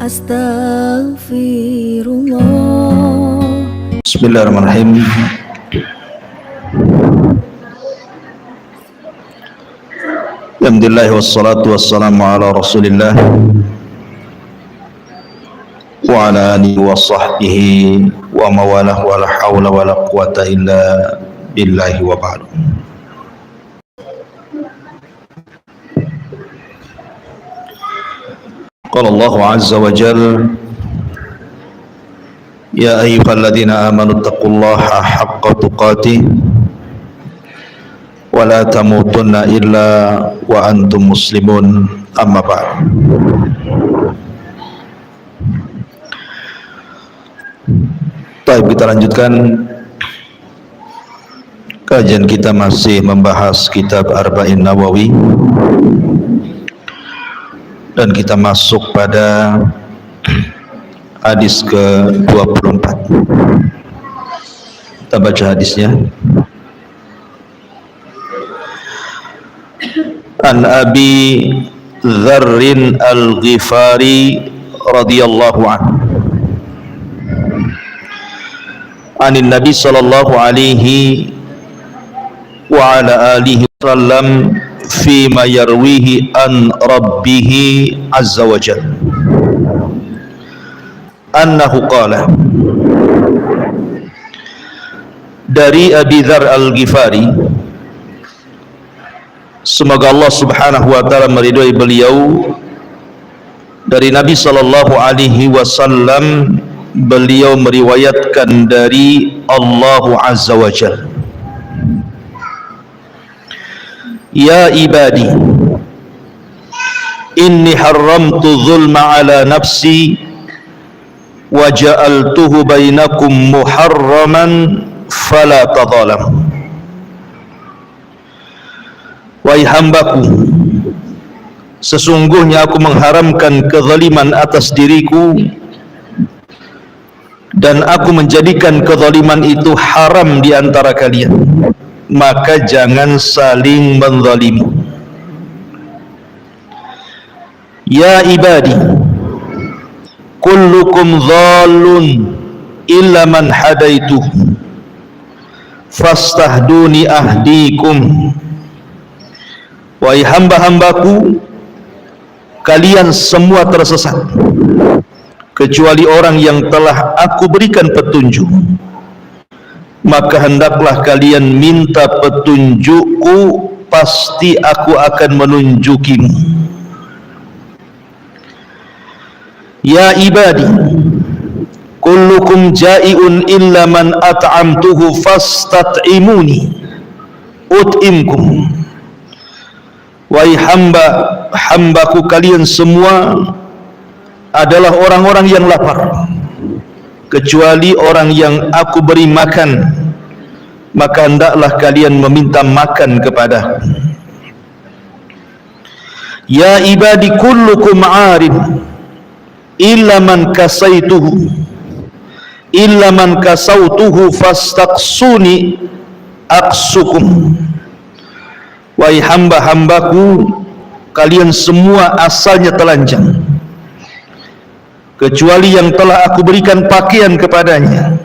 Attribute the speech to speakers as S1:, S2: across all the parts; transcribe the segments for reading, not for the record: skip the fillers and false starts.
S1: Astaghfirullah.
S2: Bismillahirrahmanirrahim. Alhamdulillah wassalatu wassalamu ala Rasulillah wa ala alihi wa sahbihi wa mawalah wa la hawla wa la quwata illa billahi wa ba'du. Qala Allah azza wa jalla ya ayyuhalladzina amanu taqullaha haqqa tuqatih wa la tamutunna illa wa antum muslimun, amma ba'd. Baik, kita lanjutkan kajian kita, masih membahas kitab Arba'in Nawawi, dan kita masuk pada hadis ke-24. Kita baca hadisnya. An Abi Dzarrin Al-Ghifari radhiyallahu anhu anin Nabi sallallahu alaihi wa ala alihi wasallam fima yarwihi an rabbih azza wa jalla annahu qala, dari Abi Dzar Al-Ghifari, semoga Allah subhanahu wa ta'ala meridhai beliau, dari Nabi sallallahu alaihi wasallam, beliau meriwayatkan dari Allah azza wa jalla, ya ibadi inni haramtu zulma ala nafsi wa ja'altuhu bainakum muharraman fala tadhalam. Wahai hambaku, sesungguhnya aku mengharamkan kezaliman atas diriku, dan aku menjadikan kezaliman itu haram di antara kalian, maka jangan saling menzalimi. Ya ibadi, kullukum dhallun illa man hadaituh fastahduni ahdikum. Wahai hamba-hambaku, kalian semua tersesat kecuali orang yang telah aku berikan petunjuk, maka hendaklah kalian minta petunjukku, pasti aku akan menunjukimu. Ya ibadi, kullukum ja'iun illa man at'amtuhu fastat'imuni ut'imkum. Wahai hamba-hambaku, kalian semua adalah orang-orang yang lapar, kecuali orang yang aku beri makan, maka hendaklah kalian meminta makan kepadaku. Ya ibadi, kullukum 'arin illa man kasautuhu fastaqsuni aqsukum. Wahai hamba-hambaku, kalian semua asalnya telanjang, kecuali yang telah aku berikan pakaian kepadanya,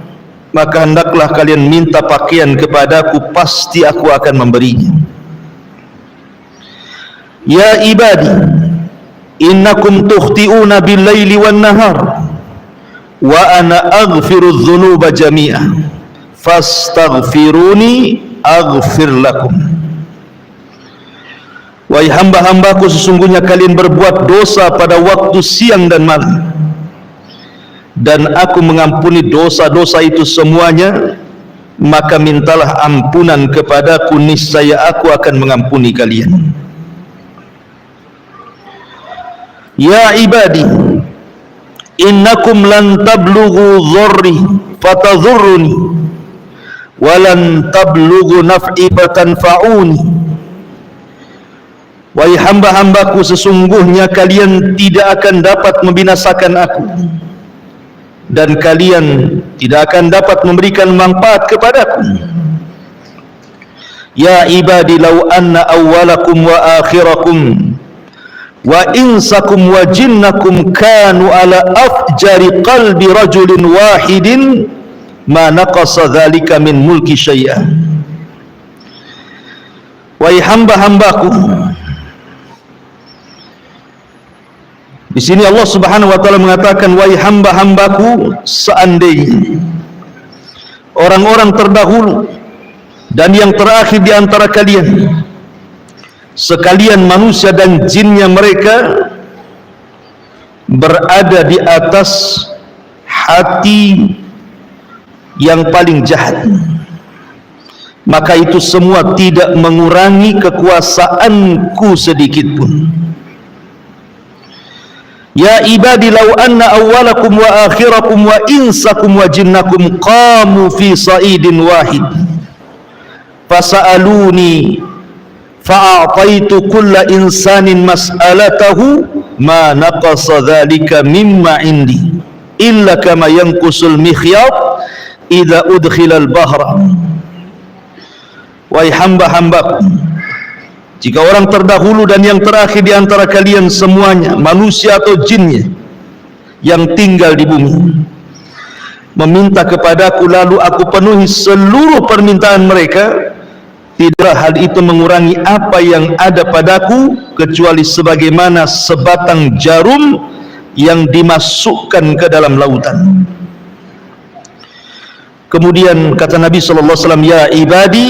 S2: maka hendaklah kalian minta pakaian kepadaku, pasti aku akan memberinya. Ya ibadi, innakum tukhti'una bil-laili wan-nahar wa ana aghfiru dzunuba jami'a fastaghfiruni aghfir lakum. Wahai hamba-hambaku, sesungguhnya kalian berbuat dosa pada waktu siang dan malam, dan aku mengampuni dosa-dosa itu semuanya, maka mintalah ampunan kepadaku, niscaya aku akan mengampuni kalian. Ya ibadi, innakum lan tablughu dhurri fatadhurruni wa lan tablughu naf'i fatanfa'uni. Wahai hamba-hambaku, sesungguhnya kalian tidak akan dapat membinasakan aku, dan kalian tidak akan dapat memberikan manfaat kepadaku. Ya ibadi, law anna awwalakum wa akhirakum wa insakum wa jinnakum kanu ala afjari qalbi rajulin wahidin ma naqasa dzalika min mulki syai'a. Wahai hamba-hambaku, di sini Allah Subhanahu wa taala mengatakan, wahai hamba-hambaku, seandainya orang-orang terdahulu dan yang terakhir di antara kalian, sekalian manusia dan jinnya mereka, berada di atas hati yang paling jahat, maka itu semua tidak mengurangi kekuasaanku sedikit pun. Ya ibadi law anna awwalakum wa akhirakum wa insakum wa jinnakum qamu fi sa'idin wahid fasa'aluni fa'ataitu kulla insanin mas'alatahu ma naqasa dhalika mimma indi illa kama yanqusul mikhyat idza udkhilal bahra. Wahai hamba-hambaku, jika orang terdahulu dan yang terakhir di antara kalian semuanya, manusia atau jinnya yang tinggal di bumi, meminta kepadaku lalu aku penuhi seluruh permintaan mereka, tidaklah hal itu mengurangi apa yang ada padaku kecuali sebagaimana sebatang jarum yang dimasukkan ke dalam lautan. Kemudian kata Nabi sallallahu alaihi wasallam, ya ibadi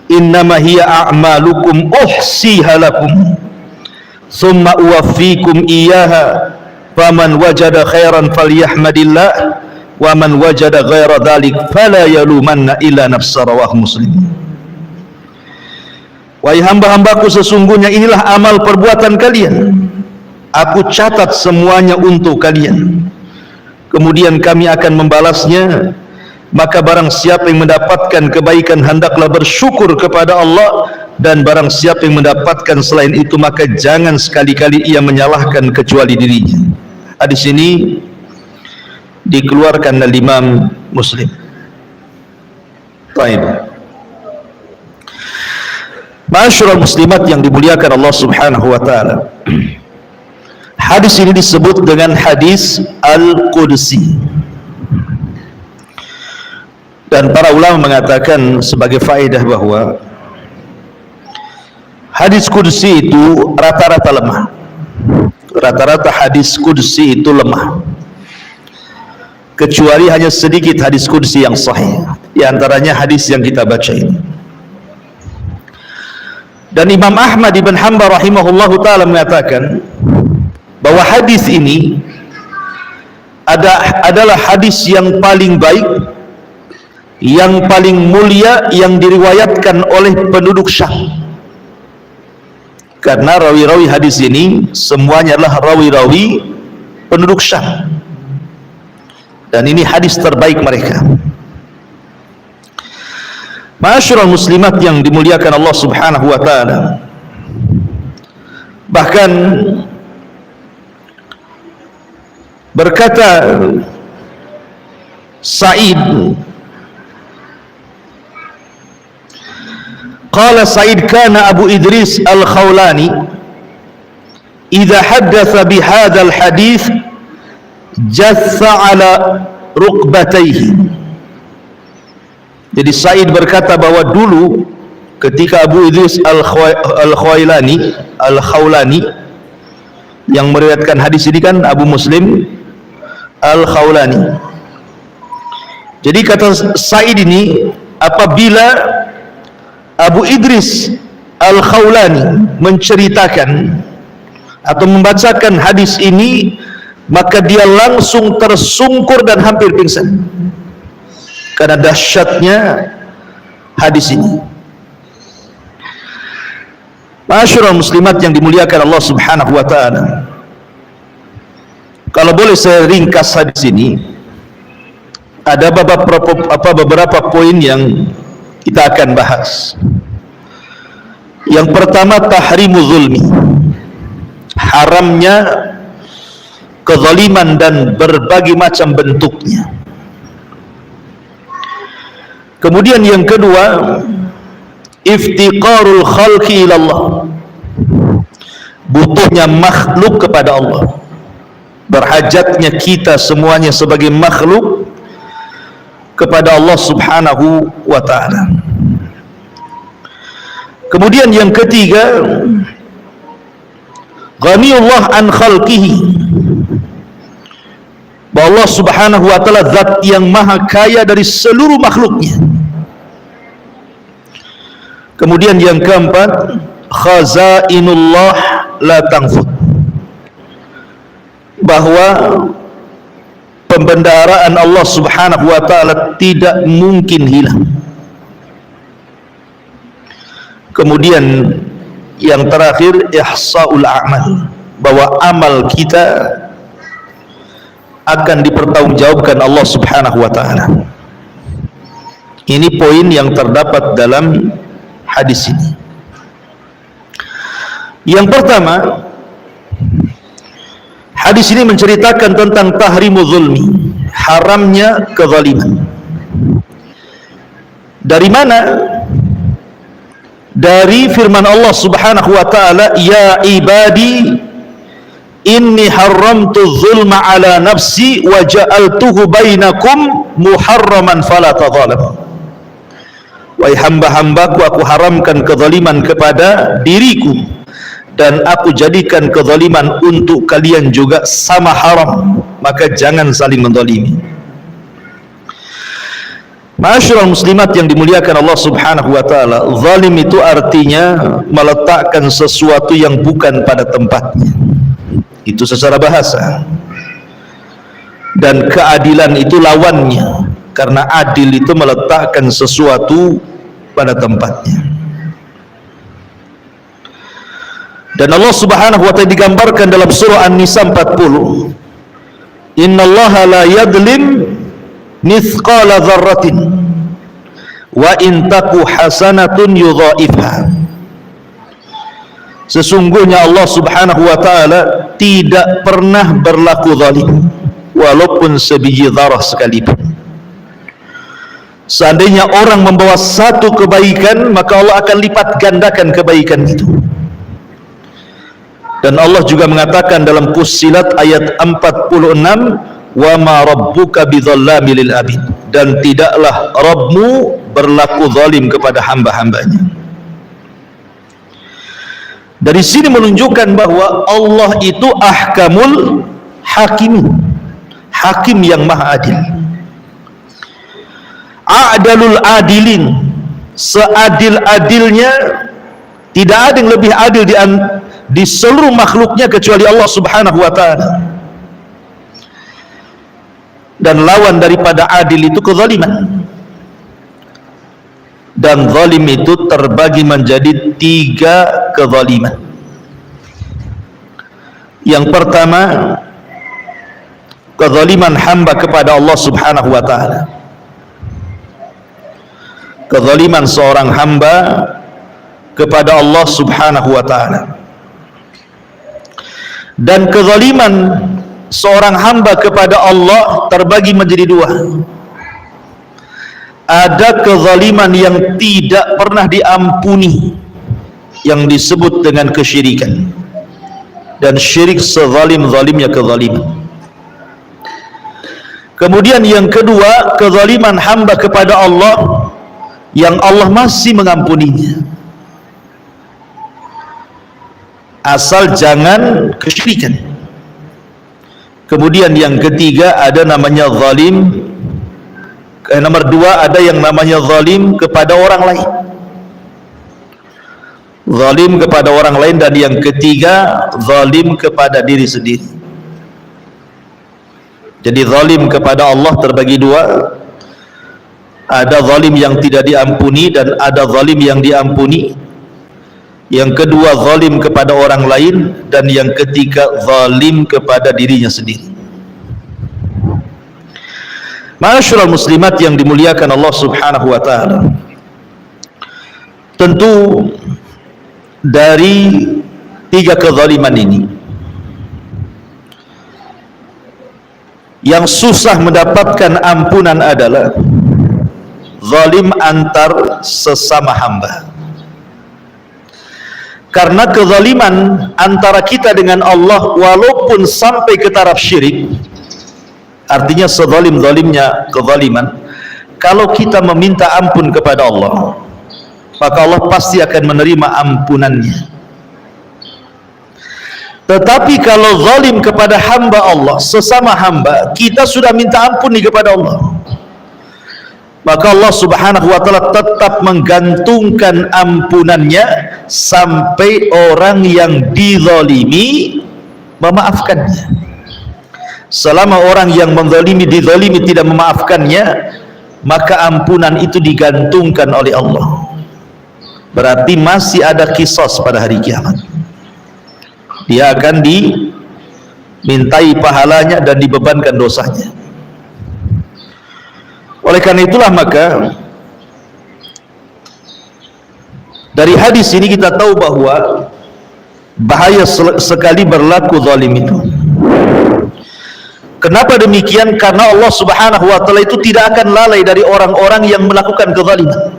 S2: innama hiya a'malukum uhsiha lakum thumma uwaffikum iyyaha faman wajada khairan falyahmadillah wa man wajada ghaira dhalik fala yalumanna illa nafsa. Rawahu Muslim. Wahai hamba-hambaku, sesungguhnya inilah amal perbuatan kalian, aku catat semuanya untuk kalian, kemudian kami akan membalasnya. Maka barang siapa yang mendapatkan kebaikan hendaklah bersyukur kepada Allah, dan barang siapa yang mendapatkan selain itu maka jangan sekali-kali ia menyalahkan kecuali dirinya. Hadis ini dikeluarkan oleh Imam Muslim. Baik. Ma'asyiral muslimat yang dimuliakan Allah Subhanahu wa taala. Hadis ini disebut dengan hadis Al-Qudsi. Dan para ulama mengatakan sebagai faedah bahwa hadis qudsi itu rata-rata lemah. Rata-rata hadis qudsi itu lemah, kecuali hanya sedikit hadis qudsi yang sahih, di antaranya hadis yang kita baca ini. Dan Imam Ahmad ibn Hanbal rahimahullahu ta'ala mengatakan bahwa hadis ini adalah hadis yang paling baik, yang paling mulia yang diriwayatkan oleh penduduk Syam. Karena rawi-rawi hadis ini semuanya adalah rawi-rawi penduduk Syam, dan ini hadis terbaik mereka. Ma'asyiral muslimat yang dimuliakan Allah Subhanahu wa taala, bahkan berkata Sa'id, qala Sa'id kana Abu Idris Al-Khawlani idza haddatha bihadzal hadits jassa ala rukbatayhi. Jadi Sa'id berkata bahwa dulu ketika Abu Idris Al-Khawlani yang meriwayatkan hadis ini kan Abu Muslim Al-Khawlani. Jadi kata Sa'id ini, apabila Abu Idris Al-Khawlani menceritakan atau membacakan hadis ini, maka dia langsung tersungkur dan hampir pingsan karena dahsyatnya hadis ini. Ma'asyiral muslimat yang dimuliakan Allah Subhanahu wa taala, kalau boleh saya ringkas hadis ini, ada beberapa poin yang kita akan bahas. Yang pertama, tahrimu zulmi, haramnya kezaliman dan berbagai macam bentuknya. Kemudian yang kedua, iftiqarul khalqi ilallah, butuhnya makhluk kepada Allah, berhajatnya kita semuanya sebagai makhluk kepada Allah subhanahu wa ta'ala. Kemudian yang ketiga, ghaniyullah an khalqihi, bahwa Allah subhanahu wa ta'ala zat yang maha kaya dari seluruh makhluknya. Kemudian yang keempat, khazainullah la tanfud, bahwa pembendaharaan Allah subhanahu wa ta'ala tidak mungkin hilang. Kemudian yang terakhir, ihsaul a'mal, bahwa amal kita akan dipertanggungjawabkan Allah subhanahu wa ta'ala. Ini poin yang terdapat dalam hadis ini. Yang pertama, hadis ini menceritakan tentang tahrimu zulmi, haramnya kezaliman. Dari mana? Dari firman Allah subhanahu wa ta'ala, ya ibadi inni haramtu zulma ala nafsi wa ja'altuhu bainakum muharraman fala tadzalamu. Wahai hamba-hambaku, aku haramkan kezaliman kepada diriku dan aku jadikan kezaliman untuk kalian juga sama haram, maka jangan saling menzalimi. Ma'asyiral muslimat yang dimuliakan Allah subhanahu wa ta'ala, zalim itu artinya meletakkan sesuatu yang bukan pada tempatnya, itu secara bahasa. Dan keadilan itu lawannya, karena adil itu meletakkan sesuatu pada tempatnya. Dan Allah subhanahu wa ta'ala digambarkan dalam surah An-Nisa 40, innallaha la yadlim mithqala dzarratin wa in taku hasanatun yudhaifha. Sesungguhnya Allah subhanahu wa ta'ala tidak pernah berlaku zalim, walaupun sebiji zarah sekalipun. Seandainya orang membawa satu kebaikan, maka Allah akan lipat gandakan kebaikan itu. Dan Allah juga mengatakan dalam Fussilat ayat 46, wa ma rabbuka bidzallamil lil abid, dan tidaklah Rabbmu berlaku zalim kepada hamba-hambanya. Dari sini menunjukkan bahwa Allah itu ahkamul hakim, hakim yang maha adil, a'dalul adilin, seadil-adilnya. Tidak ada yang lebih adil di seluruh makhluknya kecuali Allah subhanahu wa ta'ala. Dan lawan daripada adil itu kezaliman. Dan zalim itu terbagi menjadi 3 kezaliman. Yang pertama, kezaliman hamba kepada Allah subhanahu wa ta'ala. Kezaliman seorang hamba kepada Allah subhanahu wa ta'ala. Dan kezaliman seorang hamba kepada Allah terbagi menjadi 2. Ada kezaliman yang tidak pernah diampuni, yang disebut dengan kesyirikan, dan syirik sezalim-zalimnya kezaliman. Kemudian yang kedua, kezaliman hamba kepada Allah yang Allah masih mengampuninya, asal jangan kesyirikan. Kemudian yang ketiga ada namanya zalim. Nomor 2 ada yang namanya zalim kepada orang lain, zalim kepada orang lain. Dan yang ketiga, zalim kepada diri sendiri. Jadi zalim kepada Allah terbagi 2. Ada zalim yang tidak diampuni dan ada zalim yang diampuni. Yang kedua, zalim kepada orang lain. Dan yang ketiga, zalim kepada dirinya sendiri. Ma'asyiral muslimat yang dimuliakan Allah subhanahu wa ta'ala, tentu dari 3 kezaliman ini, yang susah mendapatkan ampunan adalah zalim antar sesama hamba. Karena kezaliman antara kita dengan Allah walaupun sampai ke taraf syirik, artinya sezalim-zalimnya kezaliman, kalau kita meminta ampun kepada Allah, maka Allah pasti akan menerima ampunannya. Tetapi kalau zalim kepada hamba Allah, sesama hamba, kita sudah minta ampun kepada Allah, maka Allah subhanahu wa ta'ala tetap menggantungkan ampunannya sampai orang yang dizalimi memaafkannya. Selama orang yang menzalimi dizalimi tidak memaafkannya, maka ampunan itu digantungkan oleh Allah. Berarti masih ada kisos pada hari kiamat. Dia akan dimintai pahalanya dan dibebankan dosanya. Oleh karena itulah maka dari hadis ini kita tahu bahwa bahaya sekali berlaku zalim itu. Kenapa demikian? Karena Allah subhanahu wa ta'ala itu tidak akan lalai dari orang-orang yang melakukan kezaliman.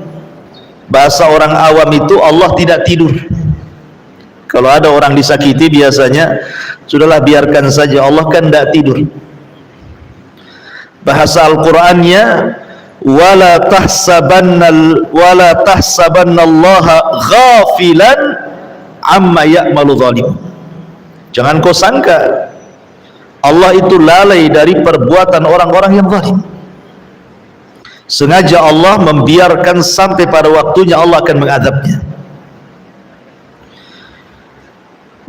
S2: Bahasa orang awam itu Allah tidak tidur. Kalau ada orang disakiti biasanya sudahlah biarkan saja, Allah kan tidak tidur. Bahasa Al-Qur'annya wala tahsabannallaha ghafilan amma ya'malu zalim. Jangan kau sangka Allah itu lalai dari perbuatan orang-orang yang zalim. Sengaja Allah membiarkan sampai pada waktunya Allah akan mengadabnya.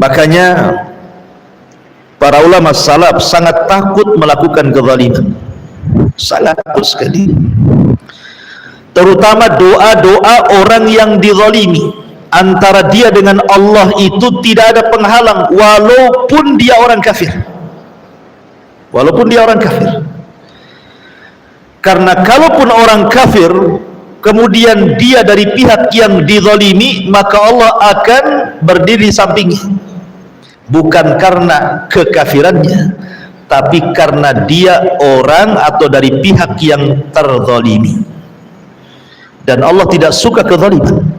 S2: Makanya para ulama salaf sangat takut melakukan kezaliman, sangat takut sekali. Terutama doa-doa orang yang dizalimi, antara dia dengan Allah itu tidak ada penghalang walaupun dia orang kafir. Walaupun dia orang kafir. Karena kalaupun orang kafir kemudian dia dari pihak yang dizalimi, maka Allah akan berdiri sampingnya. Bukan karena kekafirannya, tapi karena dia orang atau dari pihak yang terzalimi. Dan Allah tidak suka kezaliman.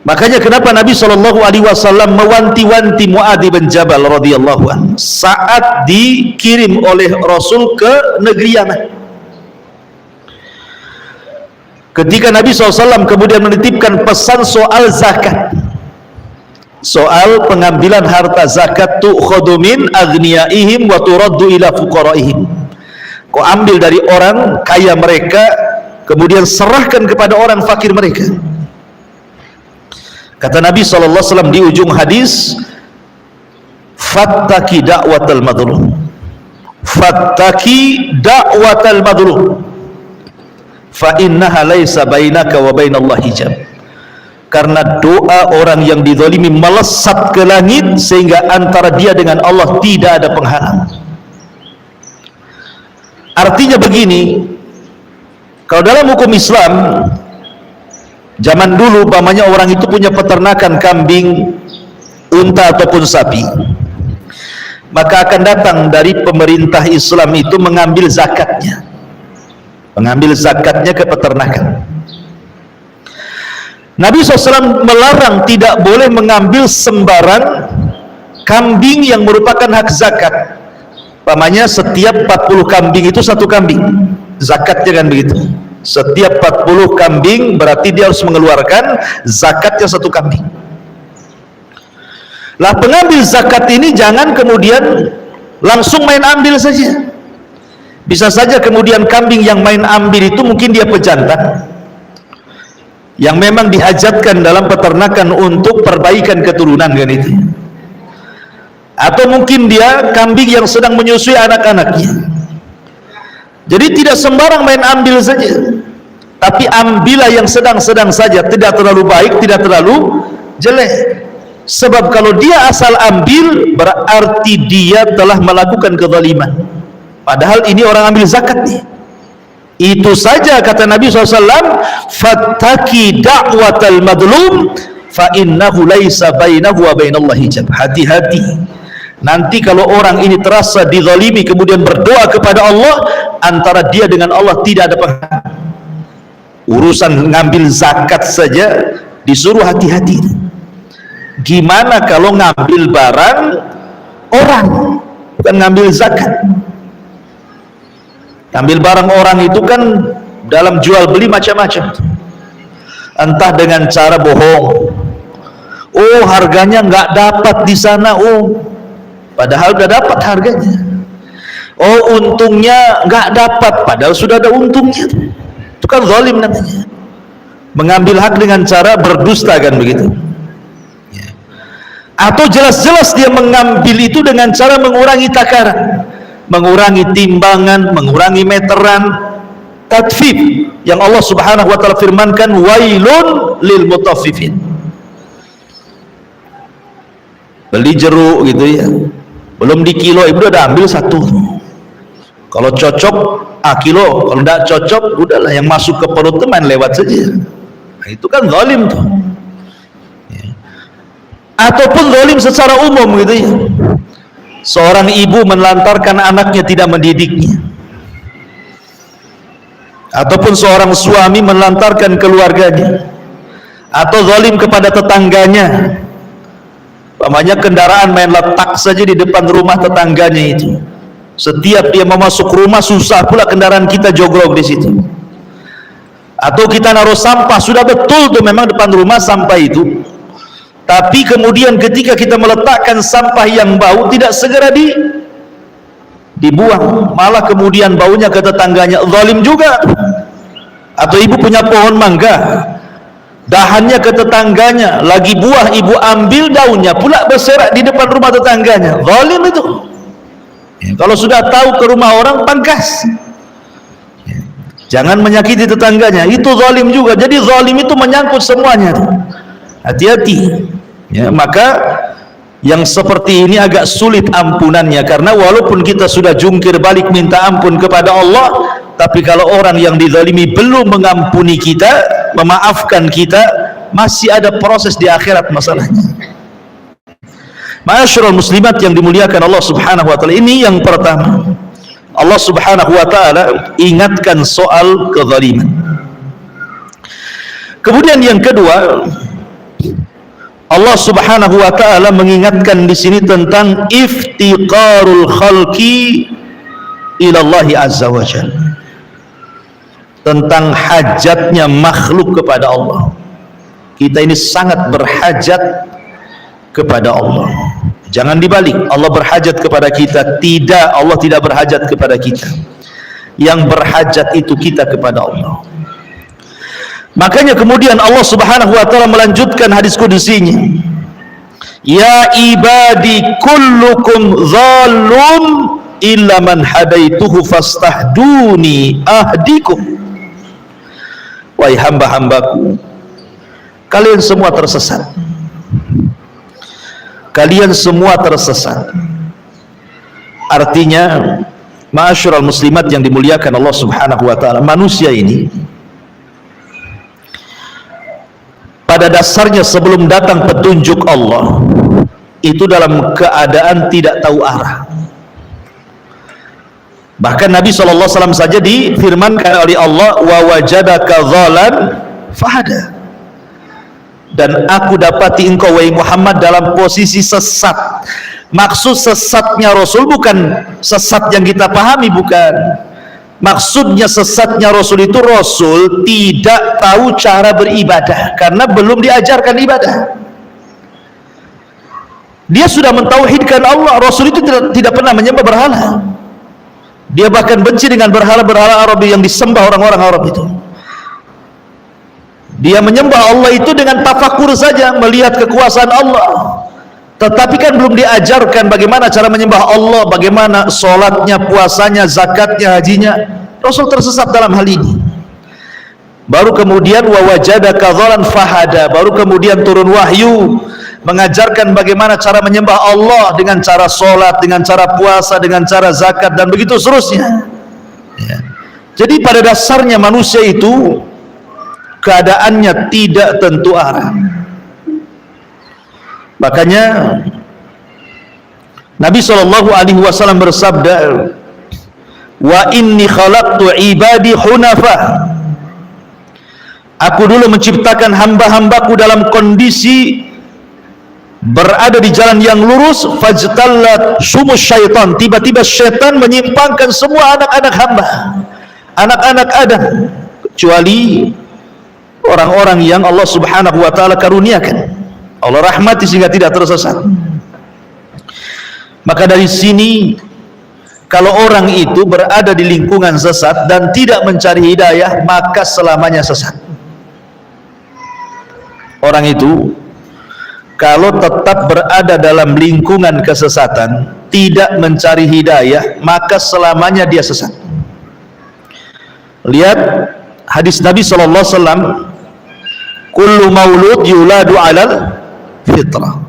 S2: Makanya kenapa Nabi SAW mewanti-wanti Muadz bin Jabal radhiyallahu anhu saat dikirim oleh Rasul ke negeri Yaman. Ketika Nabi SAW kemudian menitipkan pesan soal zakat, soal pengambilan harta zakat, tu'khadhu min aghniyaihim wa turaddu ila fuqaraihim. Kau ambil dari orang kaya mereka kemudian serahkan kepada orang fakir mereka. Kata Nabi SAW di ujung hadis, fattaki da'watal madlum, fattaki da'watal madlum, fa innaha laysa bainaka wa bainallahi hijab. Karena doa orang yang dizalimi melesat ke langit sehingga antara dia dengan Allah tidak ada penghalang. Artinya begini, kalau dalam hukum Islam zaman dulu umpamanya orang itu punya peternakan kambing, unta ataupun sapi, maka akan datang dari pemerintah Islam itu mengambil zakatnya, ke peternakan. Nabi SAW melarang tidak boleh mengambil sembarang kambing yang merupakan hak zakat. Pamannya setiap 40 kambing itu satu kambing zakatnya, kan begitu. Setiap 40 kambing berarti dia harus mengeluarkan zakatnya satu kambing. Lah pengambil zakat ini jangan kemudian langsung main ambil saja. Bisa saja kemudian kambing yang main ambil itu mungkin dia pejantan yang memang dihajatkan dalam peternakan untuk perbaikan keturunan, kan itu. Atau mungkin dia kambing yang sedang menyusui anak-anaknya. Jadi tidak sembarang main ambil saja, tapi ambillah yang sedang-sedang saja, tidak terlalu baik, tidak terlalu jelek. Sebab kalau dia asal ambil berarti dia telah melakukan kezaliman, padahal ini orang ambil zakat nih. Itu saja kata Nabi SAW, fattaki da'watal madlum fa innahu laisa bainahu wa bainallahi hijab. Hati-hati, nanti kalau orang ini terasa dizalimi kemudian berdoa kepada Allah, antara dia dengan Allah tidak ada penghalang. Urusan ngambil zakat saja disuruh hati-hati. Gimana kalau ngambil barang orang, bukan ngambil zakat. Ngambil barang orang itu kan dalam jual beli macam-macam, entah dengan cara bohong, oh harganya nggak dapat di sana, oh padahal udah dapat harganya, oh untungnya nggak dapat padahal sudah ada untungnya. Itu kan zalim namanya, mengambil hak dengan cara berdusta, kan begitu. Atau jelas-jelas dia mengambil itu dengan cara mengurangi takaran, mengurangi timbangan, mengurangi meteran, tatfif, yang Allah Subhanahu wa taala firmankan wailun lil mutaffifin. Beli jeruk gitu ya, belum di kilo ibu udah ambil satu, kalau cocok kilo, kalau tidak cocok udahlah, yang masuk ke perut teman lewat saja. Nah, itu kan zalim tuh. Ataupun zalim secara umum gitu ya, seorang ibu menelantarkan anaknya, tidak mendidiknya, ataupun seorang suami menelantarkan keluarganya, atau zalim kepada tetangganya, umpamanya kendaraan main letak saja di depan rumah tetangganya itu, setiap dia mau masuk rumah susah pula kendaraan kita jogrok di situ. Atau kita naruh sampah, sudah betul tuh memang depan rumah sampah itu, tapi kemudian ketika kita meletakkan sampah yang bau tidak segera dibuang, malah kemudian baunya ke tetangganya, zalim juga. Atau ibu punya pohon mangga, dahannya ke tetangganya, lagi buah ibu ambil daunnya pula berserak di depan rumah tetangganya, zalim itu. Kalau sudah tahu ke rumah orang, pangkas, jangan menyakiti tetangganya, itu zalim juga. Jadi zalim itu menyangkut semuanya, hati-hati ya. Maka yang seperti ini agak sulit ampunannya, karena walaupun kita sudah jungkir balik minta ampun kepada Allah, tapi kalau orang yang dizalimi belum mengampuni kita, memaafkan kita, masih ada proses di akhirat masalahnya. Ma'asyiral muslimat yang dimuliakan Allah Subhanahu wa taala, ini yang pertama, Allah Subhanahu wa taala ingatkan soal kezaliman. Kemudian yang kedua, Allah Subhanahu wa taala mengingatkan di sini tentang iftiqarul khalqi ila Allah azza wa jalla, tentang hajatnya makhluk kepada Allah. Kita ini sangat berhajat kepada Allah. Jangan dibalik, Allah berhajat kepada kita. Tidak, Allah tidak berhajat kepada kita. Yang berhajat itu kita kepada Allah. Makanya kemudian Allah Subhanahu wa taala melanjutkan hadis kudusinya, ya ibadi kullukum zalun illa man hadaituhu fastahduni ahdikum. Wahai hamba-hambaku, kalian semua tersesat. Kalian semua tersesat. Artinya, ma'asyiral muslimat yang dimuliakan Allah Subhanahu wa taala, manusia ini pada dasarnya sebelum datang petunjuk Allah itu dalam keadaan tidak tahu arah. Bahkan Nabi SAW saja difirmankan oleh Allah, wa wajadaka dhalan fahada, dan aku dapati engkau wahai Muhammad dalam posisi sesat. Maksud sesatnya Rasul bukan sesat yang kita pahami, bukan. Maksudnya sesatnya Rasul itu, Rasul tidak tahu cara beribadah karena belum diajarkan ibadah. Dia sudah mentauhidkan Allah. Rasul itu tidak pernah menyembah berhala. Dia bahkan benci dengan berhala-berhala Arab yang disembah orang-orang Arab itu. Dia menyembah Allah itu dengan tafakur saja, melihat kekuasaan Allah, tetapi kan belum diajarkan bagaimana cara menyembah Allah, bagaimana sholatnya, puasanya, zakatnya, hajinya. Rasul tersesat dalam hal ini. Baru kemudian wa wajadaka dhalan fahada, baru kemudian turun wahyu mengajarkan bagaimana cara menyembah Allah dengan cara sholat, dengan cara puasa, dengan cara zakat, dan begitu seterusnya ya. Jadi pada dasarnya manusia itu keadaannya tidak tentu arah. Makanya Nabi SAW bersabda, wa inni khalaqtu ibadi hunafa, Aku dulu menciptakan hamba-hambaku dalam kondisi berada di jalan yang lurus, fajtallat sumus syaitan, tiba-tiba syaitan menyimpangkan semua anak-anak hamba, anak-anak Adam, kecuali orang-orang yang Allah subhanahu wa ta'ala karuniakan, Allah rahmati sehingga tidak tersesat. Maka dari sini, kalau orang itu berada di lingkungan sesat dan tidak mencari hidayah, maka selamanya sesat. Orang itu kalau tetap berada dalam lingkungan kesesatan, tidak mencari hidayah, maka selamanya dia sesat. Lihat hadis Nabi SAW, kullu maulud yuladu alal fitrah.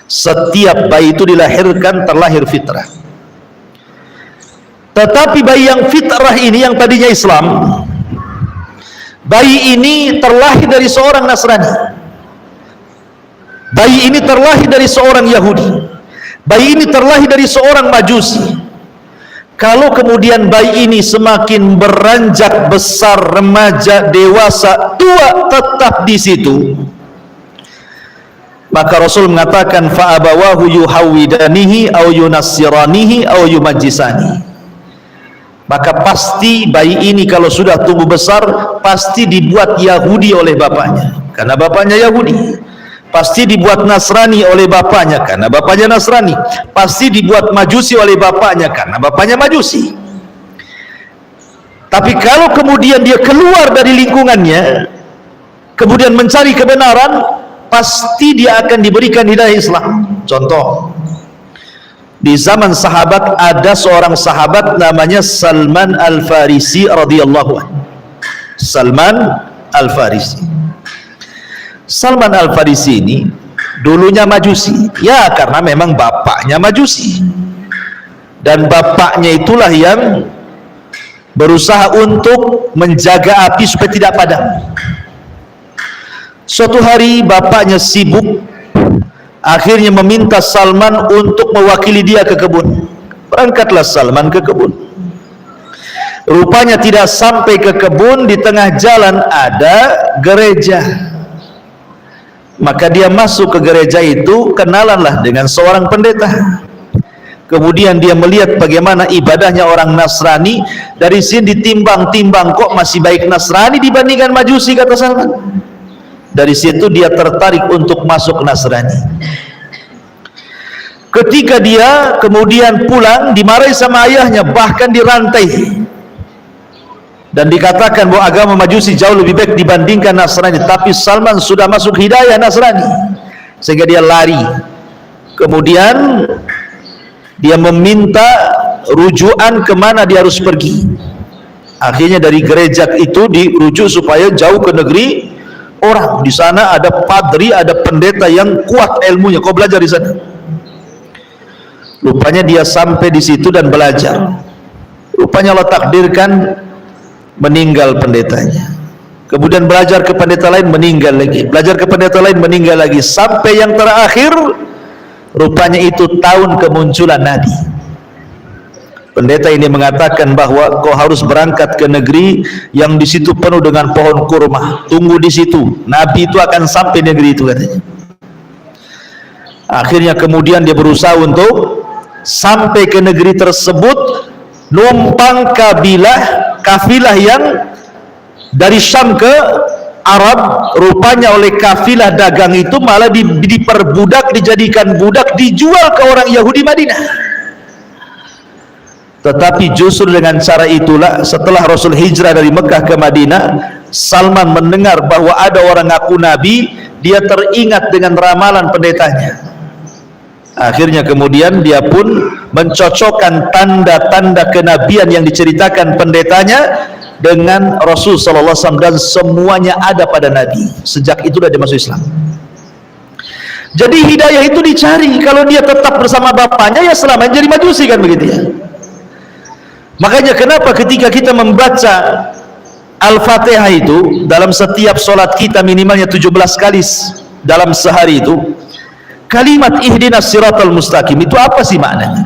S2: Setiap bayi itu dilahirkan terlahir fitrah. Tetapi bayi yang fitrah ini, yang tadinya Islam, bayi ini terlahir dari seorang Nasrani. Bayi ini terlahir dari seorang Yahudi. Bayi ini terlahir dari seorang Majusi. Kalau kemudian bayi ini semakin beranjak besar, remaja, dewasa, tua, tetap di situ, maka Rasul mengatakan fa'abawahu yuhawidanihi au yunassiranihi au yumajjisani. Maka pasti bayi ini kalau sudah tumbuh besar pasti dibuat Yahudi oleh bapaknya, karena bapaknya Yahudi. Pasti dibuat Nasrani oleh bapaknya, karena bapaknya Nasrani. Pasti dibuat Majusi oleh bapaknya, karena bapaknya Majusi. Tapi kalau kemudian dia keluar dari lingkungannya, kemudian mencari kebenaran, pasti dia akan diberikan hidayah Islam. Contoh, di zaman sahabat ada seorang sahabat namanya Salman Al-Farisi radhiyallahu anhu. Salman Al-Farisi. Salman Al-Farisi ini dulunya Majusi, ya karena memang bapaknya Majusi, dan bapaknya itulah yang berusaha untuk menjaga api supaya tidak padam. Suatu hari bapaknya sibuk, akhirnya meminta Salman untuk mewakili dia ke kebun. Berangkatlah Salman ke kebun. Rupanya tidak sampai ke kebun, di tengah jalan ada gereja. Maka dia masuk ke gereja itu, kenalanlah dengan seorang pendeta. Kemudian dia melihat bagaimana ibadahnya orang Nasrani. Dari sini ditimbang-timbang, kok masih baik Nasrani dibandingkan Majusi, kata Salman. Dari situ dia tertarik untuk masuk Nasrani. Ketika dia kemudian pulang, dimarahi sama ayahnya, bahkan dirantai, dan dikatakan bahwa agama Majusi jauh lebih baik dibandingkan Nasrani. Tapi Salman sudah masuk hidayah Nasrani, sehingga dia lari. Kemudian dia meminta rujukan kemana dia harus pergi. Akhirnya dari gereja itu dirujuk supaya jauh ke negeri orang. Di sana ada padri, ada pendeta yang kuat ilmunya, kau belajar di sana. Rupanya dia sampai di situ dan belajar. Rupanya Allah takdirkan meninggal pendetanya. Kemudian belajar ke pendeta lain, meninggal lagi. Belajar ke pendeta lain, meninggal lagi. Sampai yang terakhir, rupanya itu tahun kemunculan Nabi. Pendeta ini mengatakan bahwa kau harus berangkat ke negeri yang di situ penuh dengan pohon kurma. Tunggu di situ, Nabi itu akan sampai negeri itu, katanya. Akhirnya kemudian dia berusaha untuk sampai ke negeri tersebut, numpang kafilah yang dari Syam ke Arab. Rupanya oleh kafilah dagang itu malah diperbudak, dijadikan budak, dijual ke orang Yahudi Madinah. Tetapi justru dengan cara itulah setelah Rasul hijrah dari Mekah ke Madinah, Salman mendengar bahwa ada orang ngaku Nabi. Dia teringat dengan ramalan pendetanya. Akhirnya kemudian dia pun mencocokkan tanda-tanda kenabian yang diceritakan pendetanya dengan Rasul sallallahu alaihi wasallam, dan semuanya ada pada Nabi. Sejak itulah dia masuk Islam. Jadi hidayah itu dicari. Kalau dia tetap bersama bapaknya, ya selamanya jadi Majusi, kan begitu ya. Makanya kenapa ketika kita membaca Al-Fatihah itu dalam setiap solat kita minimalnya 17 kali dalam sehari itu, kalimat ihdinas siratal mustaqim itu apa sih maknanya?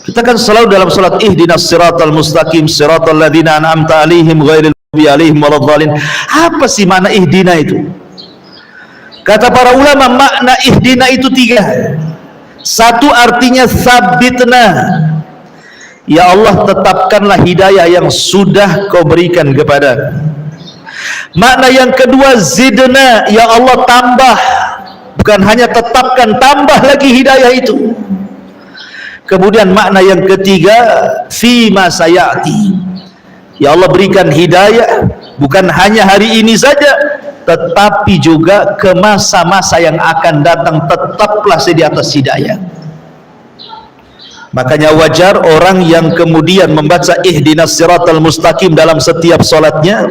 S2: Kita kan selalu dalam salat ihdinas siratal mustaqim siratal ladzina an'amta alaihim ghairil alaihim waladdallin. Apa sih makna ihdina itu? Kata para ulama, makna ihdina itu 3. Satu artinya sabitna, ya Allah tetapkanlah hidayah yang sudah kau berikan kepada. Makna yang kedua zidna, ya Allah tambah, bukan hanya tetapkan, tambah lagi hidayah itu. Kemudian makna yang ketiga fima sayati, ya Allah berikan hidayah bukan hanya hari ini saja, tetapi juga ke masa-masa yang akan datang, tetaplah saya di atas hidayah. Makanya wajar orang yang kemudian membaca ihdinas siratal mustaqim dalam setiap solatnya,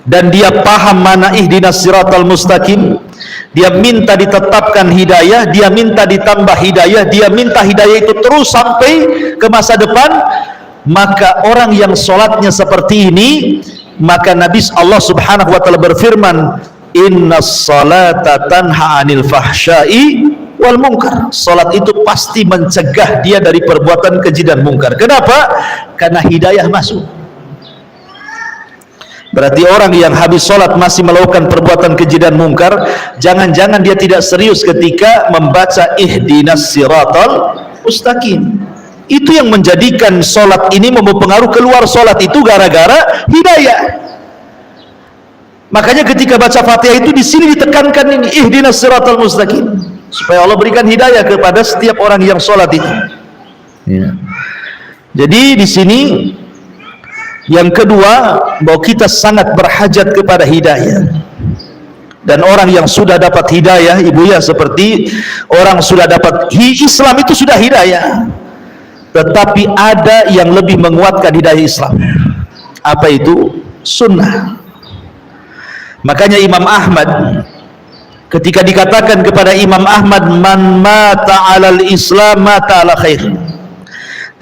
S2: dan dia paham mana ihdinas siratal mustaqim, dia minta ditetapkan hidayah, dia minta ditambah hidayah, dia minta hidayah itu terus sampai ke masa depan. Maka orang yang solatnya seperti ini, maka Nabi Allah subhanahu wa ta'ala berfirman, innas salata tanha anil fahsyai wal munkar. Salat itu pasti mencegah dia dari perbuatan keji dan mungkar. Kenapa? Karena hidayah masuk. Berarti orang yang habis salat masih melakukan perbuatan keji dan mungkar, jangan-jangan dia tidak serius ketika membaca ihdinas siratal mustaqim. Itu yang menjadikan salat ini mempengaruhi keluar salat itu gara-gara hidayah. Makanya ketika baca Fatihah itu di sini ditekankan ini ihdinas siratal mustaqim, supaya Allah berikan hidayah kepada setiap orang yang salat itu. Ya. Jadi di sini yang kedua, bahwa kita sangat berhajat kepada hidayah. Dan orang yang sudah dapat hidayah, ibu ya, seperti orang sudah dapat Islam itu sudah hidayah. Tetapi ada yang lebih menguatkan hidayah Islam. Apa itu? Sunnah. Makanya Imam Ahmad, ketika dikatakan kepada Imam Ahmad, man mata alal Islam mata ala khair.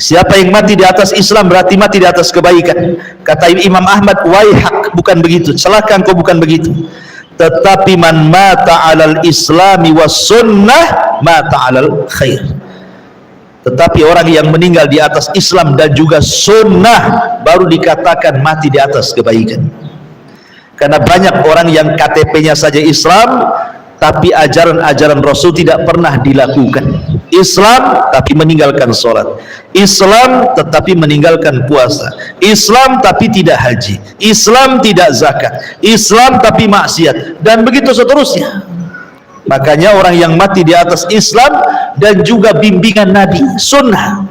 S2: Siapa yang mati di atas Islam berarti mati di atas kebaikan. Kata Imam Ahmad, waihak, bukan begitu, celaka engkau, bukan begitu. Tetapi man mata alal Islami was sunnah mata alal khair. Tetapi orang yang meninggal di atas Islam dan juga sunnah baru dikatakan mati di atas kebaikan. Karena banyak orang yang KTP-nya saja Islam, tapi ajaran-ajaran Rasul tidak pernah dilakukan. Islam tapi meninggalkan sholat, Islam tetapi meninggalkan puasa, Islam tapi tidak haji, Islam tidak zakat, Islam tapi maksiat, dan begitu seterusnya. Makanya orang yang mati di atas Islam dan juga bimbingan Nabi, sunnah,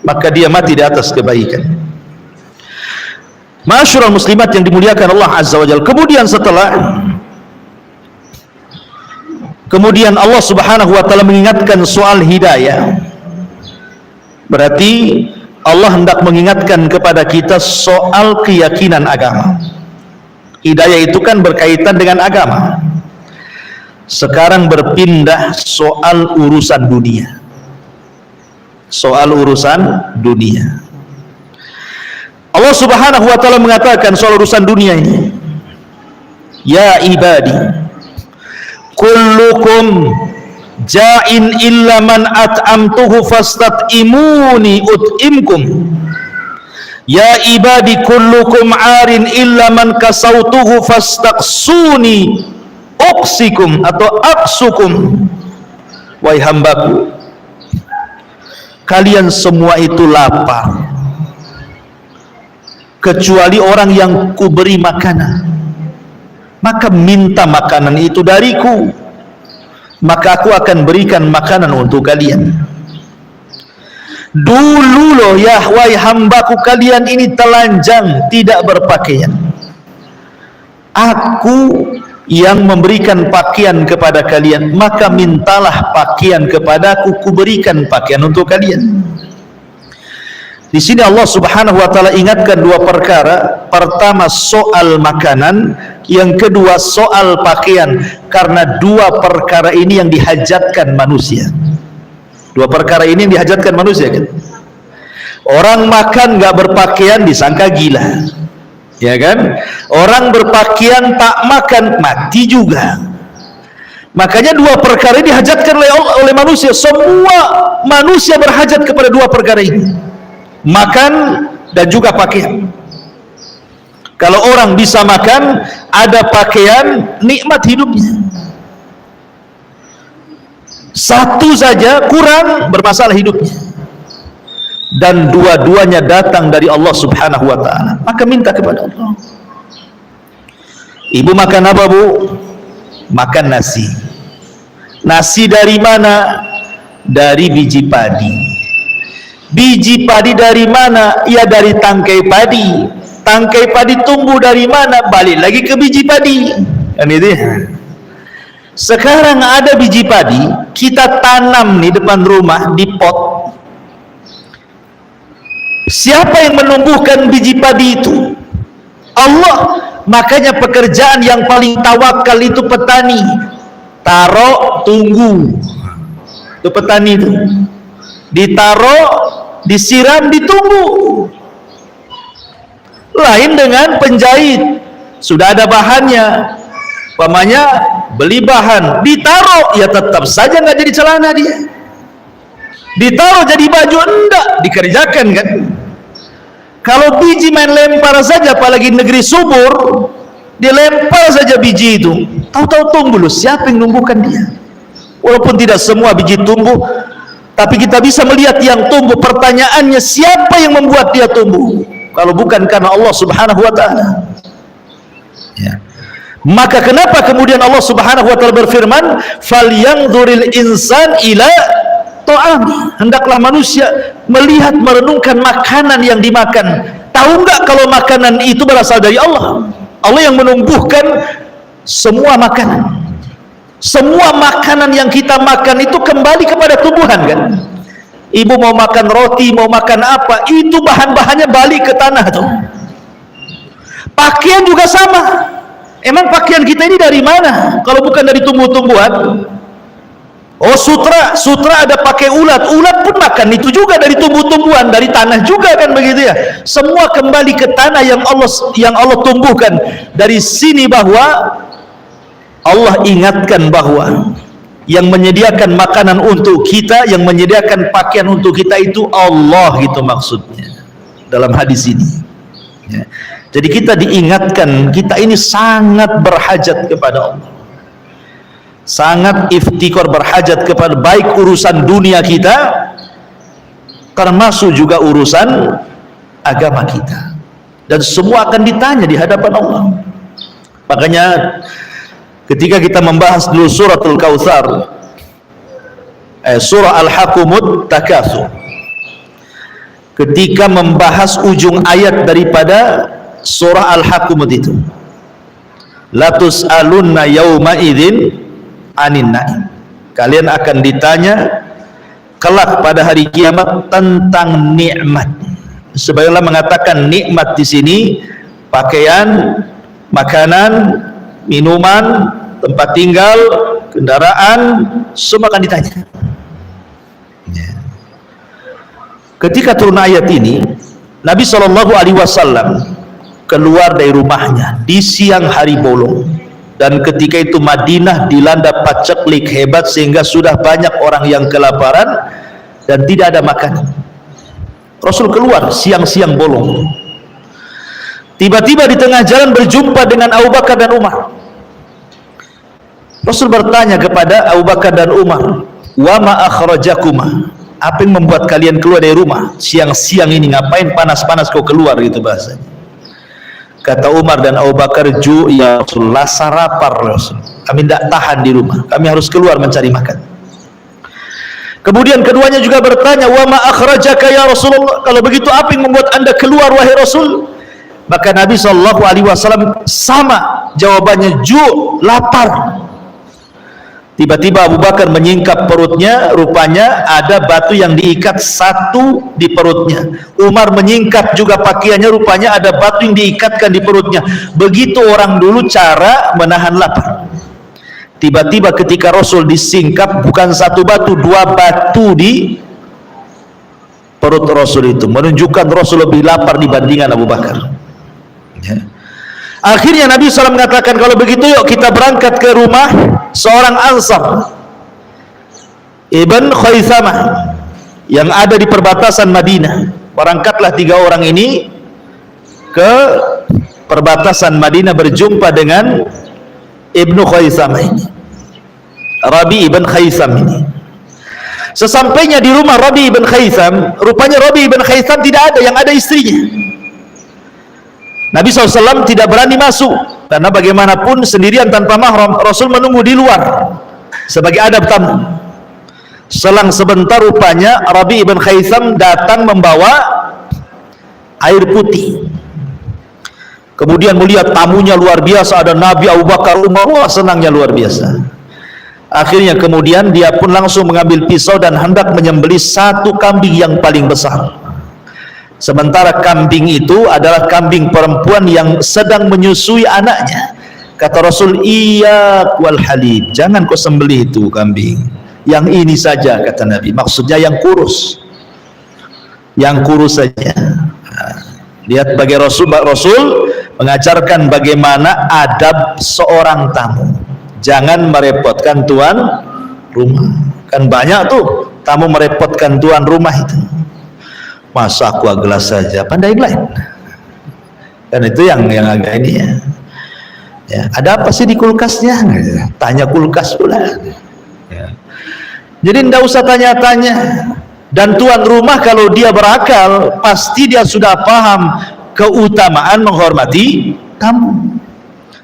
S2: maka dia mati di atas kebaikan. Ma'asyiral muslimat yang dimuliakan Allah Azza wa Jalla. Kemudian Allah subhanahu wa ta'ala mengingatkan soal hidayah. Berarti Allah hendak mengingatkan kepada kita soal keyakinan agama. Hidayah itu kan berkaitan dengan agama. Sekarang berpindah soal urusan dunia. Soal urusan dunia. Allah subhanahu wa ta'ala mengatakan soal urusan dunia ini, ya ibadi, kullukum ja'in illa man at'amtuhu fastat'imuni ut'imkum. Ya ibadi kullukum 'arin illa man kasautuhu fastaqsuni uqsikum atau aqsukum. Wahai hambaku, kalian semua itu lapar kecuali orang yang kuberi makanan, maka minta makanan itu dariku, maka aku akan berikan makanan untuk kalian. Dulu loh ya wahai hambaku, kalian ini telanjang, tidak berpakaian, aku yang memberikan pakaian kepada kalian, maka mintalah pakaian kepadaku, kuberikan pakaian untuk kalian. Di sini Allah subhanahu wa ta'ala ingatkan dua perkara. Pertama soal makanan, yang kedua soal pakaian. Karena dua perkara ini yang dihajatkan manusia. Dua perkara ini yang dihajatkan manusia kan? Orang makan gak berpakaian disangka gila, ya kan? Orang berpakaian tak makan mati juga. Makanya dua perkara ini dihajatkan oleh manusia. Semua manusia berhajat kepada dua perkara ini, makan dan juga pakaian. Kalau orang bisa makan, ada pakaian, nikmat hidupnya. Satu saja kurang, bermasalah hidupnya. Dan dua-duanya datang dari Allah Subhanahu wa ta'ala, maka minta kepada Allah. Ibu makan apa, Bu? Makan nasi. Nasi dari mana? Dari biji padi. Biji padi dari mana? Ya dari tangkai padi. Tangkai padi tumbuh dari mana? Balik lagi ke biji padi. Kan itu ya. Sekarang ada biji padi, kita tanam di depan rumah di pot. Siapa yang menumbuhkan biji padi itu? Allah. Makanya pekerjaan yang paling tawakal itu petani. Taruh, tunggu. Itu petani itu. Ditaruh, disiram, ditunggu. Lain dengan penjahit, sudah ada bahannya, umpamanya beli bahan, ditaruh, ya tetap saja nggak jadi celana dia. Ditaruh jadi baju, enggak dikerjakan kan. Kalau biji main lempar saja, apalagi negeri subur, dilempar saja biji itu, tahu-tahu tumbuh. Loh, siapa yang numbuhkan dia? Walaupun tidak semua biji tumbuh, tapi kita bisa melihat yang tumbuh. Pertanyaannya, siapa yang membuat dia tumbuh? Kalau bukan karena Allah Subhanahu wa ta'ala. Ya. Maka kenapa kemudian Allah Subhanahu wa ta'ala berfirman, falyanzuril insan ila ta'ami. Hendaklah manusia melihat, merenungkan makanan yang dimakan. Tahu enggak kalau makanan itu berasal dari Allah? Allah yang menumbuhkan semua makanan. Semua makanan yang kita makan itu kembali kepada tumbuhan kan. Ibu mau makan roti, mau makan apa, itu bahan-bahannya balik ke tanah tuh. Pakaian juga sama. Emang pakaian kita ini dari mana? Kalau bukan dari tumbuh-tumbuhan? Oh, sutra ada pakai ulat. Ulat pun makan itu juga dari tumbuh-tumbuhan, dari tanah juga kan begitu ya. Semua kembali ke tanah yang Allah tumbuhkan. Dari sini bahwa Allah ingatkan bahwa yang menyediakan makanan untuk kita, yang menyediakan pakaian untuk kita itu Allah, gitu maksudnya dalam hadis ini ya. Jadi kita diingatkan, kita ini sangat berhajat kepada Allah, sangat iftikar, berhajat kepada baik urusan dunia kita, termasuk juga urusan agama kita, dan semua akan ditanya di hadapan Allah. Makanya ketika kita membahas dulu suratul Kautsar, surah Al-Hakumut Takatsur, ketika membahas ujung ayat daripada surah Al-Hakumut itu, la tus'alunna yauma idzin anin na'im, kalian akan ditanya kelak pada hari kiamat tentang nikmat. Sebagian mengatakan nikmat di sini pakaian, makanan, minuman, tempat tinggal, kendaraan, semua akan ditanya. Ketika turun ayat ini, Nabi SAW keluar dari rumahnya di siang hari bolong, dan ketika itu Madinah dilanda paceklik hebat sehingga sudah banyak orang yang kelaparan dan tidak ada makanan. Rasul keluar siang-siang bolong. Tiba-tiba di tengah jalan berjumpa dengan Abu Bakar dan Umar. Rasul bertanya kepada Abu Bakar dan Umar, wa ma akhrajakuma, apa yang membuat kalian keluar dari rumah siang-siang ini? Ngapain panas-panas kau keluar, gitu bahasanya. Kata Umar dan Abu Bakar, ya Rasul, lapar lapar Rasul, kami tidak tahan di rumah, kami harus keluar mencari makan. Kemudian keduanya juga bertanya, wa ma akhrajaka ya Rasulullah, kalau begitu apa yang membuat anda keluar wahai Rasul? Maka Nabi SAW sama jawabannya, lapar. Tiba-tiba Abu Bakar menyingkap perutnya, rupanya ada batu yang diikat satu di perutnya. Umar menyingkap juga pakaiannya, rupanya ada batu yang diikatkan di perutnya. Begitu orang dulu cara menahan lapar. Tiba-tiba ketika Rasul disingkap, bukan satu batu, dua batu di perut Rasul itu, menunjukkan Rasul lebih lapar dibandingkan Abu Bakar ya. Akhirnya Nabi SAW mengatakan, kalau begitu yuk kita berangkat ke rumah seorang Ansar, Ibn Khaythamah, yang ada di perbatasan Madinah. Berangkatlah 3 orang ini ke perbatasan Madinah berjumpa dengan Ibnu Khaisam ini, Rabi ibn Khaisam ini. Sesampainya di rumah Rabi ibn Khaisam, rupanya Rabi ibn Khaisam tidak ada, yang ada istrinya. Nabi SAW tidak berani masuk, karena bagaimanapun sendirian tanpa mahram, Rasul menunggu di luar sebagai adab tamu. Selang sebentar rupanya Rabi ibn Khaisam datang membawa air putih. Kemudian melihat tamunya luar biasa, ada Nabi, Abu Bakar, Umar, wah senangnya luar biasa. Akhirnya kemudian dia pun langsung mengambil pisau dan hendak menyembelih satu kambing yang paling besar. Sementara kambing itu adalah kambing perempuan yang sedang menyusui anaknya. Kata Rasul, "Iyyak wal halib, jangan kau sembelih itu kambing. Yang ini saja," kata Nabi. Maksudnya yang kurus. Yang kurus saja. Lihat bagi Rasul mengajarkan bagaimana adab seorang tamu. Jangan merepotkan tuan rumah. Kan banyak tuh tamu merepotkan tuan rumah itu. Masa aqua gelas saja, pandai lain. Kan itu yang agak ini ya. Ya, ada apa sih di kulkasnya? Tanya kulkas pula. Ya. Jadi tidak usah tanya-tanya. Dan tuan rumah kalau dia berakal, pasti dia sudah paham keutamaan menghormati tamu.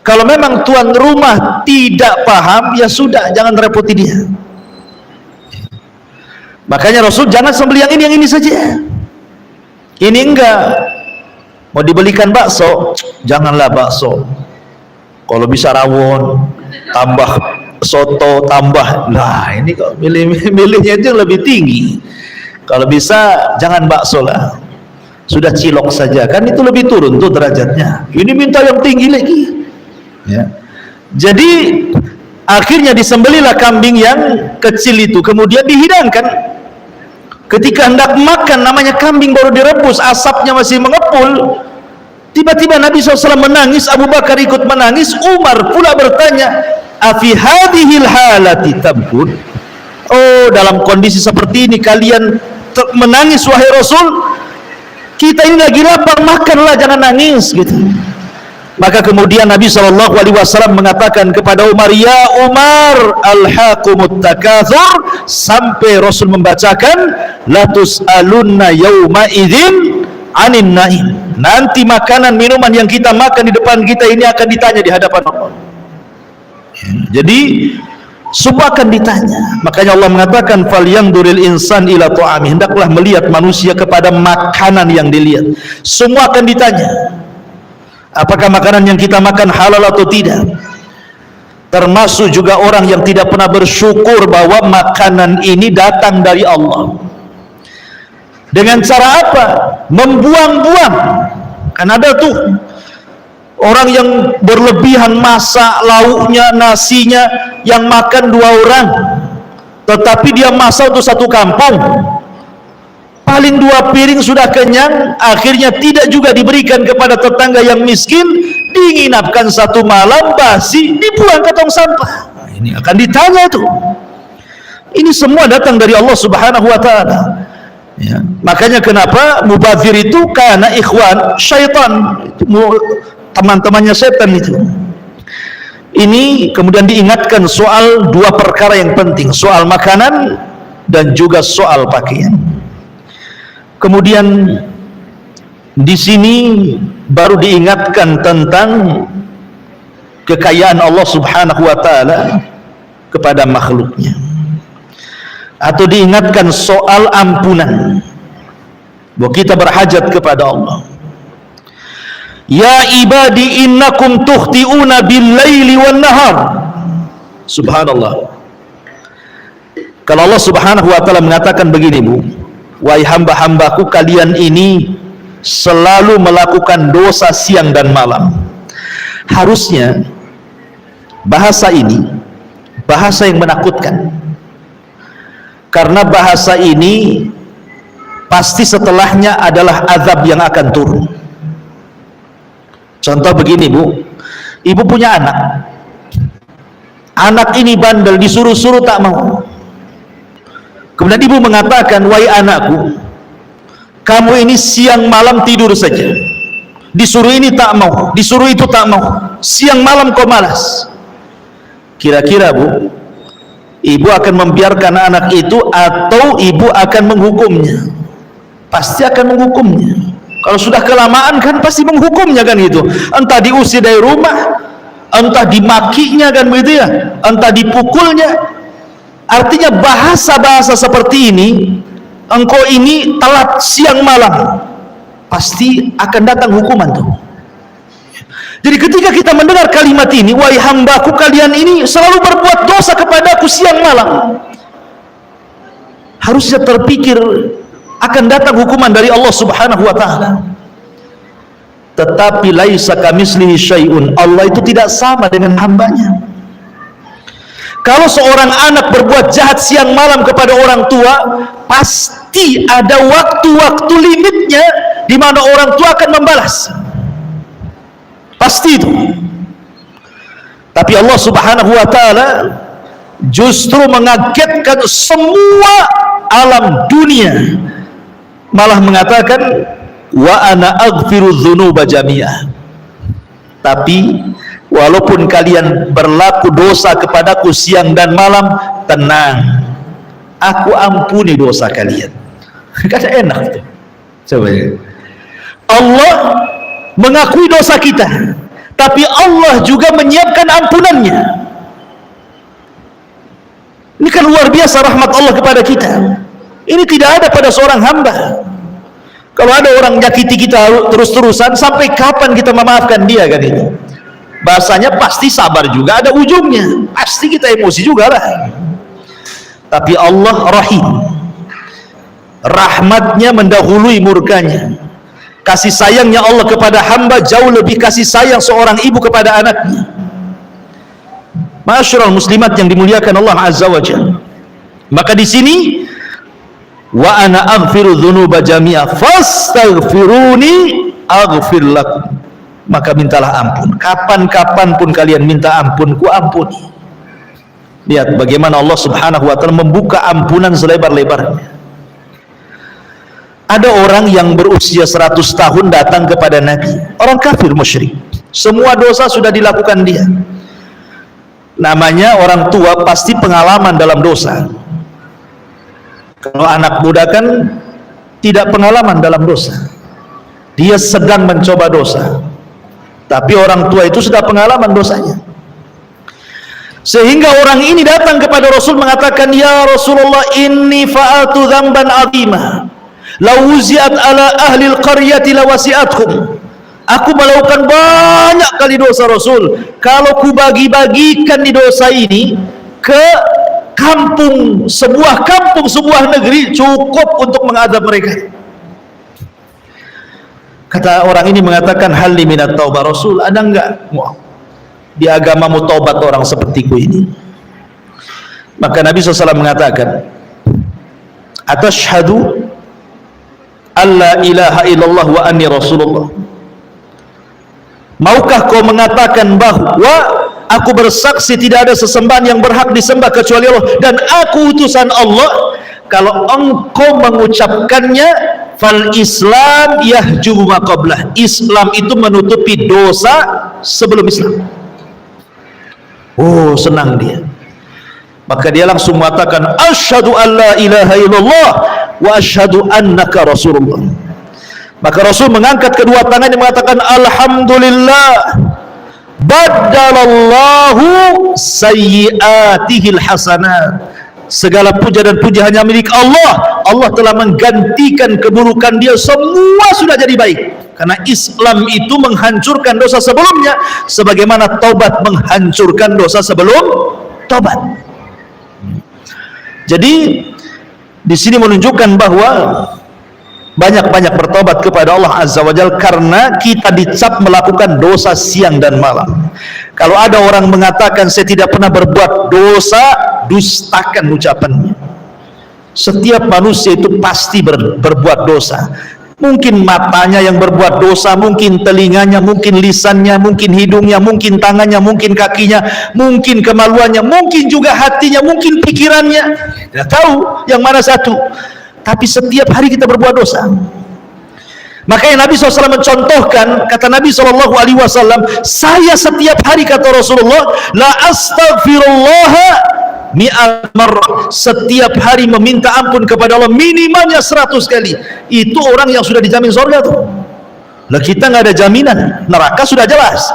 S2: Kalau memang tuan rumah tidak paham, ya sudah, jangan repoti dia. Makanya Rasul jangan sembelih yang ini saja. Ini enggak. Mau dibelikan bakso, janganlah bakso. Kalau bisa rawon, tambah soto, tambah. Nah, ini kok milihnya itu lebih tinggi. Kalau bisa jangan bakso lah. Sudah cilok saja, kan itu lebih turun tuh derajatnya. Ini minta yang tinggi lagi. Ya. Jadi akhirnya disembelihlah kambing yang kecil itu, kemudian dihidangkan. Ketika hendak makan, namanya kambing baru direbus, asapnya masih mengepul, tiba-tiba Nabi SAW menangis, Abu Bakar ikut menangis, Umar pula bertanya, "Afi hadhil halati tabkun?" Oh, dalam kondisi seperti ini kalian menangis wahai Rasul? Kita ini lagi lapar, makanlah, jangan nangis gitu. Maka kemudian Nabi SAW mengatakan kepada Umar, "Ya Umar, alhaqumut takatsur," sampai Rasul membacakan, "La tus'alunna yauma idzin 'anin na'im." Nanti makanan minuman yang kita makan di depan kita ini akan ditanya di hadapan Allah. Jadi semua akan ditanya. Makanya Allah mengatakan, "Falyanzuril insan ila ta'ami." Hendaklah melihat manusia kepada makanan yang dilihat. Semua akan ditanya. Apakah makanan yang kita makan halal atau tidak? Termasuk juga orang yang tidak pernah bersyukur bahwa makanan ini datang dari Allah. Dengan cara apa? Membuang-buang. Kan ada tuh orang yang berlebihan masak lauknya, nasinya, yang makan 2 orang, tetapi dia masak untuk satu kampung. Paling 2 piring sudah kenyang, akhirnya tidak juga diberikan kepada tetangga yang miskin, diinapkan 1 malam, basi, dibuang ke tong sampah. Nah, ini akan ditanya itu. Ini semua datang dari Allah Subhanahu wa Ta'ala. Ya. Makanya kenapa mubazir itu karena ikhwan syaitan, teman-temannya setan itu. Ini kemudian diingatkan soal 2 perkara yang penting, soal makanan dan juga soal pakaian. Kemudian di sini baru diingatkan tentang kekayaan Allah Subhanahu wa Ta'ala kepada makhluknya, atau diingatkan soal ampunan, bahwa kita berhajat kepada Allah. "Ya ibadi innakum tukhti'una bil-laili wan-nahar." Subhanallah. Kalau Allah Subhanahu wa Ta'ala mengatakan begini, Bu, "Wahai hamba-hambaku, kalian ini selalu melakukan dosa siang dan malam." Harusnya bahasa ini bahasa yang menakutkan, karena bahasa ini pasti setelahnya adalah azab yang akan turun. Contoh begini, Bu, ibu punya anak ini bandel, disuruh-suruh tak mau. Kemudian ibu mengatakan, "Wahai anakku, kamu ini siang malam tidur saja, disuruh ini tak mau, disuruh itu tak mau, siang malam kau malas. Kira-kira Bu, ibu akan membiarkan anak itu atau ibu akan menghukumnya? Pasti akan menghukumnya. Kalau sudah kelamaan kan pasti menghukumnya kan itu. Entah diusir dari rumah, entah dimakinya kan begitu ya, entah dipukulnya. Artinya bahasa-bahasa seperti ini, engkau ini telat siang malam, pasti akan datang hukuman tuh. Jadi ketika kita mendengar kalimat ini, wahai hambaku kalian ini selalu berbuat dosa kepadaku siang malam, harusnya terpikir akan datang hukuman dari Allah Subhanahu wa taala. Tetapi laisa kamitslihi syai'un, Allah itu tidak sama dengan hambanya. Kalau seorang anak berbuat jahat siang malam kepada orang tua, pasti ada waktu-waktu limitnya di mana orang tua akan membalas. Pasti itu. Tapi Allah Subhanahu wa taala justru mengagetkan semua alam dunia, malah mengatakan wa ana aghfiru dzunuba jami'ah. Tapi walaupun kalian berlaku dosa kepadaku siang dan malam, tenang, aku ampuni dosa kalian. Kan enak tuh. Coba ya. Allah mengakui dosa kita, tapi Allah juga menyiapkan ampunannya. Ini kan luar biasa rahmat Allah kepada kita. Ini tidak ada pada seorang hamba. Kalau ada orang menyakiti kita terus-terusan, sampai kapan kita memaafkan dia kan itu? Bahasanya pasti sabar juga ada ujungnya, pasti kita emosi juga lah. Tapi Allah rahim, rahmatnya mendahului murkanya. Kasih sayangnya Allah kepada hamba jauh lebih kasih sayang seorang ibu kepada anaknya. Ma'asyiral muslimat yang dimuliakan Allah Azza wa Jalla. Maka di sini wa ana aghfiru dzunuba jami'a fastaghfiruni aghfir lakum. Maka mintalah ampun. Kapan-kapan pun kalian minta ampun, ku ampuni. Lihat bagaimana Allah Subhanahu wa taala membuka ampunan selebar-lebarnya. Ada orang yang berusia 100 tahun datang kepada Nabi, orang kafir musyrik. Semua dosa sudah dilakukan dia. Namanya orang tua pasti pengalaman dalam dosa. Kalau anak muda kan tidak pengalaman dalam dosa. Dia sedang mencoba dosa. Tapi orang tua itu sudah pengalaman dosanya. Sehingga orang ini datang kepada Rasul mengatakan, "Ya Rasulullah, inni fa'altu dzamban 'azima. Law wuzi'at ala ahli al-qaryati lawasi'athum." Aku melakukan banyak kali dosa Rasul. Kalau ku bagi-bagikan di dosa ini ke kampung, sebuah negeri, cukup untuk mengadab mereka. Kata orang ini mengatakan, "Halli minat taubah Rasul, ada enggak di agamamu taubat orang sepertiku ini?" Maka Nabi SAW mengatakan, "Atashhadu alla ilaha illallah wa anni Rasulullah." Maukah kau mengatakan bahwa aku bersaksi tidak ada sesembahan yang berhak disembah kecuali Allah dan aku utusan Allah? Kalau engkau mengucapkannya, fal Islam yahjubu ma qablah. Islam itu menutupi dosa sebelum Islam. Oh, senang dia. Maka dia langsung mengatakan, "Asyhadu an la ilaha illallah wa asyhadu annaka Rasulullah." Maka Rasul mengangkat kedua tangannya mengatakan, "Alhamdulillah, badalallahu sayyiatihil hasanat." Segala puja dan puji hanya milik Allah. Allah telah menggantikan keburukan dia, semua sudah jadi baik. Karena Islam itu menghancurkan dosa sebelumnya, sebagaimana taubat menghancurkan dosa sebelum taubat. Jadi di sini menunjukkan bahwa banyak-banyak bertobat kepada Allah Azza wa Jalla, karena kita dicap melakukan dosa siang dan malam. Kalau ada orang mengatakan saya tidak pernah berbuat dosa, dustakan ucapannya. Setiap manusia itu pasti berbuat dosa. Mungkin matanya yang berbuat dosa, mungkin telinganya, mungkin lisannya, mungkin hidungnya, mungkin tangannya, mungkin kakinya, mungkin kemaluannya, mungkin juga hatinya, mungkin pikirannya. Tidak tahu yang mana satu. Tapi setiap hari kita berbuat dosa. Makanya Nabi SAW mencontohkan, kata Nabi SAW, saya setiap hari, kata Rasulullah, la astaghfirullah mi'at marrah, setiap hari meminta ampun kepada Allah minimalnya 100 kali. Itu orang yang sudah dijamin surga tuh. Lah kita nggak ada jaminan, neraka sudah jelas,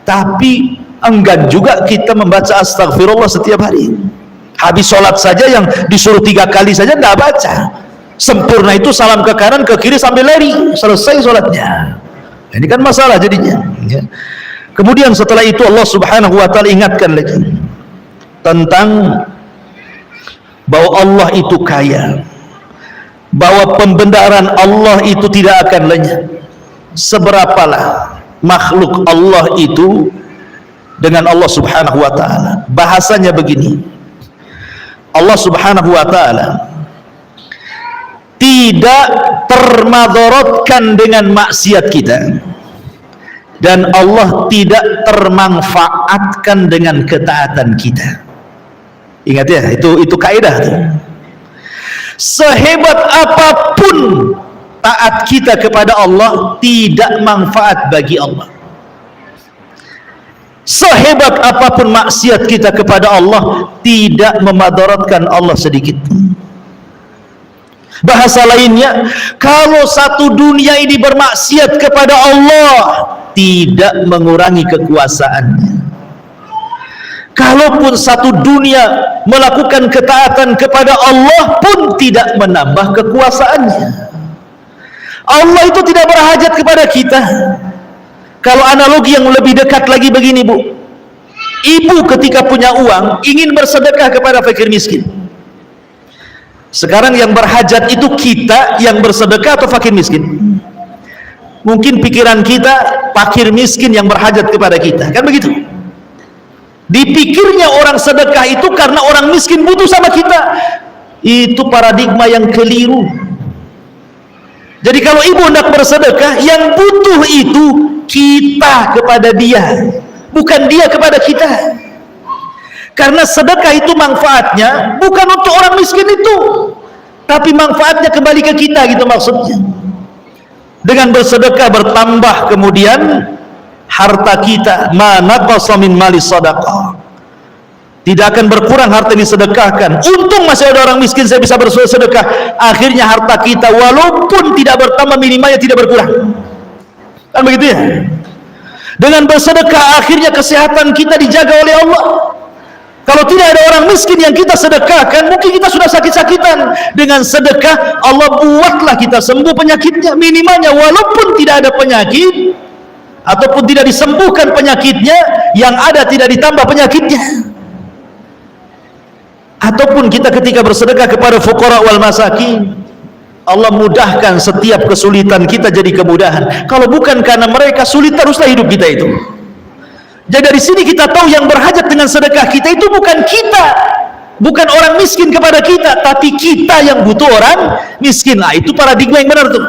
S2: tapi enggan juga kita membaca astagfirullah setiap hari. Habis sholat saja yang disuruh 3 kali saja nggak baca. Sempurna itu salam ke kanan ke kiri sambil lari, selesai sholatnya. Ini kan masalah jadinya. Kemudian setelah itu Allah Subhanahu wa ta'ala ingatkan lagi tentang bahwa Allah itu kaya, bahwa pembenaran Allah itu tidak akan lenyap. Seberapalah makhluk Allah itu dengan Allah Subhanahu wa ta'ala. Bahasanya begini, Allah Subhanahu wa ta'ala tidak termadorotkan dengan maksiat kita, dan Allah tidak termanfaatkan dengan ketaatan kita. Ingat ya, itu kaidah tuh. Sehebat apapun taat kita kepada Allah, tidak manfaat bagi Allah. Sehebat apapun maksiat kita kepada Allah, tidak memadaratkan Allah sedikit pun. Bahasa lainnya, kalau satu dunia ini bermaksiat kepada Allah, tidak mengurangi kekuasaannya. Kalaupun satu dunia melakukan ketaatan kepada Allah pun tidak menambah kekuasaannya. Allah itu tidak berhajat kepada kita. Kalau analogi yang lebih dekat lagi begini, Bu, ibu ketika punya uang ingin bersedekah kepada fakir miskin. Sekarang yang berhajat itu kita yang bersedekah atau fakir miskin? Mungkin pikiran kita fakir miskin yang berhajat kepada kita, kan begitu? Dipikirnya orang sedekah itu karena orang miskin butuh sama kita. Itu paradigma yang keliru. Jadi kalau ibu hendak bersedekah, yang butuh itu kita kepada dia, bukan dia kepada kita. Karena sedekah itu manfaatnya bukan untuk orang miskin itu, tapi manfaatnya kembali ke kita, gitu maksudnya. Dengan bersedekah bertambah kemudian harta kita, ma naqasa min mali sadaqah. Tidak akan berkurang harta yang disedekahkan. Untung masih ada orang miskin, saya bisa bersedekah. Akhirnya harta kita walaupun tidak bertambah, minimalnya tidak berkurang. Kan begitu ya? Dengan bersedekah akhirnya kesehatan kita dijaga oleh Allah. Kalau tidak ada orang miskin yang kita sedekahkan, mungkin kita sudah sakit-sakitan. Dengan sedekah Allah buatlah kita sembuh penyakitnya. Minimalnya walaupun tidak ada penyakit, ataupun tidak disembuhkan penyakitnya, yang ada tidak ditambah penyakitnya. Ataupun kita ketika bersedekah kepada fuqara wal masakin, Allah mudahkan setiap kesulitan kita jadi kemudahan. Kalau bukan karena mereka, sulit teruslah hidup kita itu. Jadi dari sini kita tahu yang berhajat dengan sedekah kita itu bukan kita, bukan orang miskin kepada kita, tapi kita yang butuh orang miskin. Nah, itu paradigma yang benar tuh.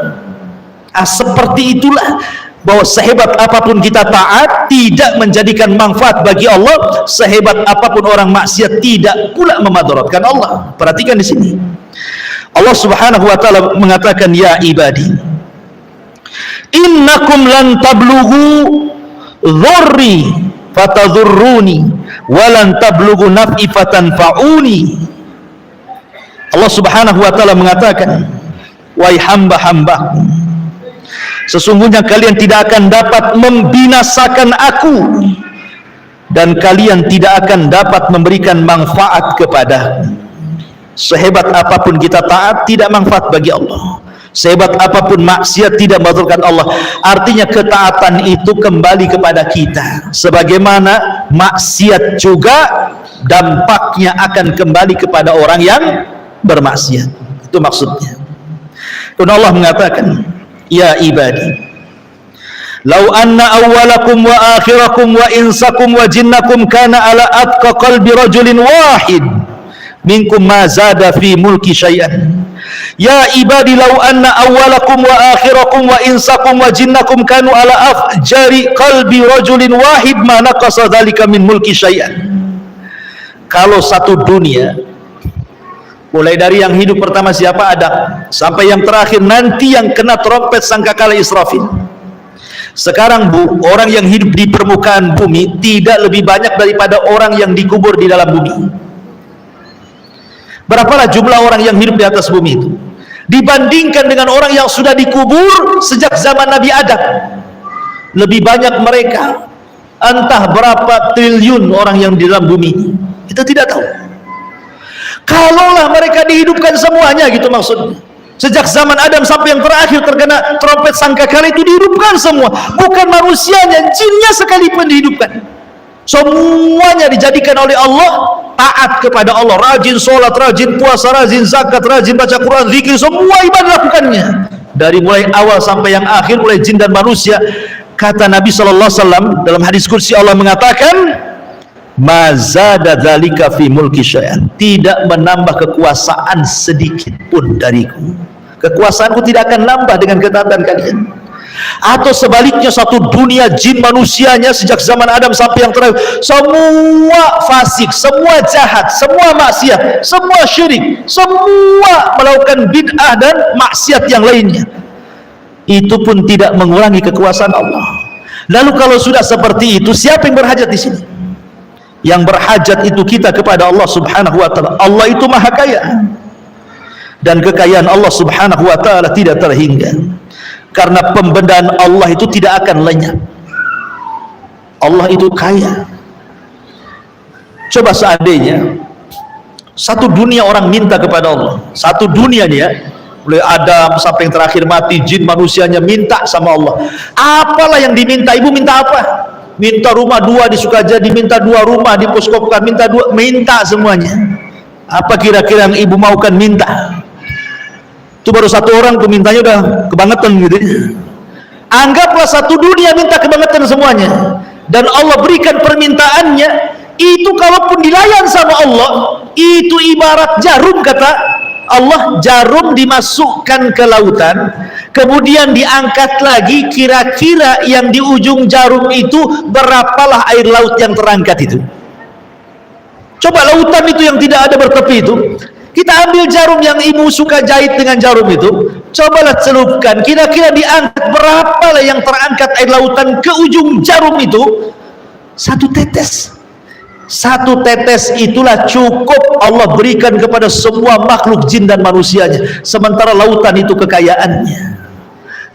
S2: Seperti itulah, bahwa sehebat apapun kita taat tidak menjadikan manfaat bagi Allah, sehebat apapun orang maksiat tidak pula memadaratkan Allah. Perhatikan di sini. Allah Subhanahu wa taala mengatakan, ya ibadi, innakum lan tablughu dhurri fatadhurruni wa lan tablughu naf'i fatanfa'uni. Allah Subhanahu wa taala mengatakan, wahai hamba-hambaku, sesungguhnya kalian tidak akan dapat membinasakan aku, dan kalian tidak akan dapat memberikan manfaat kepadaku. Sehebat apapun kita taat, tidak manfaat bagi Allah. Sehebat apapun maksiat, tidak membatalkan Allah. Artinya ketaatan itu kembali kepada kita. Sebagaimana maksiat juga dampaknya akan kembali kepada orang yang bermaksiat. Itu maksudnya. Dan Allah mengatakan, ya ibadi, law anna awwalakum wa akhirakum wa insakum wa jinnakum kana ala atqa qalbi rajulin wahid minkum ma zada fi mulki syai'an. Ya ibadi, law anna awwalakum wa akhirakum wa insakum wa jinnakum kanu ala afjari qalbi rajulin wahid ma naqasa dzalika min mulki syai'an. Kalau satu dunia Mulai dari yang hidup pertama siapa? Adam, sampai yang terakhir nanti yang kena trompet sangkakala Israfil. Sekarang Bu, orang yang hidup di permukaan bumi tidak lebih banyak daripada orang yang dikubur di dalam bumi. Berapalah jumlah orang yang hidup di atas bumi itu dibandingkan dengan orang yang sudah dikubur sejak zaman Nabi Adam? Lebih banyak mereka, entah berapa triliun orang yang di dalam bumi ini, kita tidak tahu. Kalaulah mereka dihidupkan semuanya, gitu maksudnya, sejak zaman Adam sampai yang terakhir terkena trompet sangkakala itu dihidupkan semua, bukan manusianya, jinnya sekalipun dihidupkan. Semuanya dijadikan oleh Allah taat kepada Allah, rajin sholat, rajin puasa, rajin zakat, rajin baca Quran, zikir, semua ibadah lakukannya dari mulai awal sampai yang akhir, mulai jin dan manusia. Kata Nabi SAW dalam hadis kursi, Allah mengatakan, mazada dzalika fi mulki syai'an, tidak menambah kekuasaan sedikit pun dariku, kekuasaanku tidak akan nambah dengan ketaatan kalian. Atau sebaliknya, satu dunia jin manusianya sejak zaman Adam sampai yang terakhir semua fasik, semua jahat, semua maksiat, semua syirik, semua melakukan bid'ah dan maksiat yang lainnya, itu pun tidak mengurangi kekuasaan Allah. Lalu kalau sudah seperti itu, siapa yang berhajat di sini? Yang berhajat itu kita kepada Allah Subhanahu wa taala. Allah itu maha kaya, dan kekayaan Allah Subhanahu wa taala tidak terhingga, karena pembendaan Allah itu tidak akan lenyap. Allah itu kaya. Coba seandainya satu dunia orang minta kepada Allah, satu dunia nih ya, mulai Adam sampai yang terakhir mati, jin manusianya minta sama Allah. Apalah yang diminta? Ibu minta apa? Minta rumah 2 di Sukajadi, minta 2 rumah di Poskopkan, minta semuanya. Apa kira-kira yang ibu maukan minta? Itu baru satu orang tuh mintanya udah kebangetan gitu. Anggaplah satu dunia minta kebangetan semuanya, dan Allah berikan permintaannya itu, kalaupun dilayan sama Allah, itu ibarat jarum, kata Allah. Jarum dimasukkan ke lautan, kemudian diangkat lagi, kira-kira yang di ujung jarum itu berapalah air laut yang terangkat itu? Coba lautan itu yang tidak ada bertepi itu, kita ambil jarum yang ibu suka jahit dengan jarum itu, cobalah celupkan, kira-kira diangkat berapalah yang terangkat air lautan ke ujung jarum itu? Satu tetes. Satu tetes itulah cukup Allah berikan kepada semua makhluk jin dan manusianya, sementara lautan itu kekayaannya.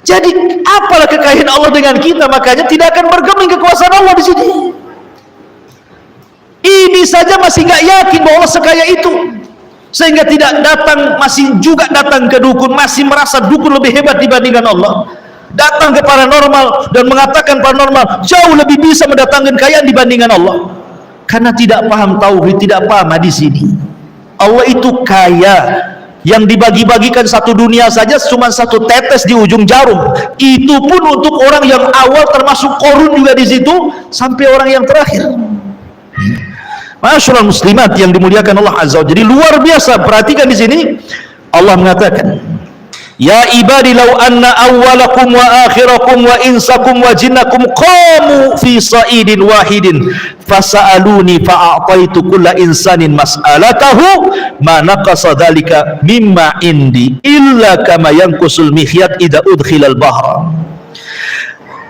S2: Jadi apalah kekayaan Allah dengan kita? Makanya tidak akan bergeming kekuasaan Allah di sini. Ini saja masih nggak yakin bahwa Allah sekaya itu, sehingga tidak datang, masih juga datang ke dukun, masih merasa dukun lebih hebat dibandingkan Allah. Datang ke paranormal dan mengatakan paranormal jauh lebih bisa mendatangkan kekayaan dibandingkan Allah. Karena tidak paham tauhid, tidak paham hadis ini. Allah itu kaya, yang dibagi-bagikan satu dunia saja cuma satu tetes di ujung jarum. Itu pun untuk orang yang awal, termasuk Qarun juga di situ, sampai orang yang terakhir. Masyaallah muslimat yang dimuliakan Allah Azza wa Jalla. Jadi luar biasa. Perhatikan di sini Allah mengatakan, ya ibadi law anna awwalakum wa akhirakum wa insakum wa jinnakum qamu fi sa'idin wahidin fasa'aluni fa'ataitu kulla insanin mas'alatahu ma naqasa dhalika mimma indi illa kama yanqusul mihyat idza udkhilal bahra.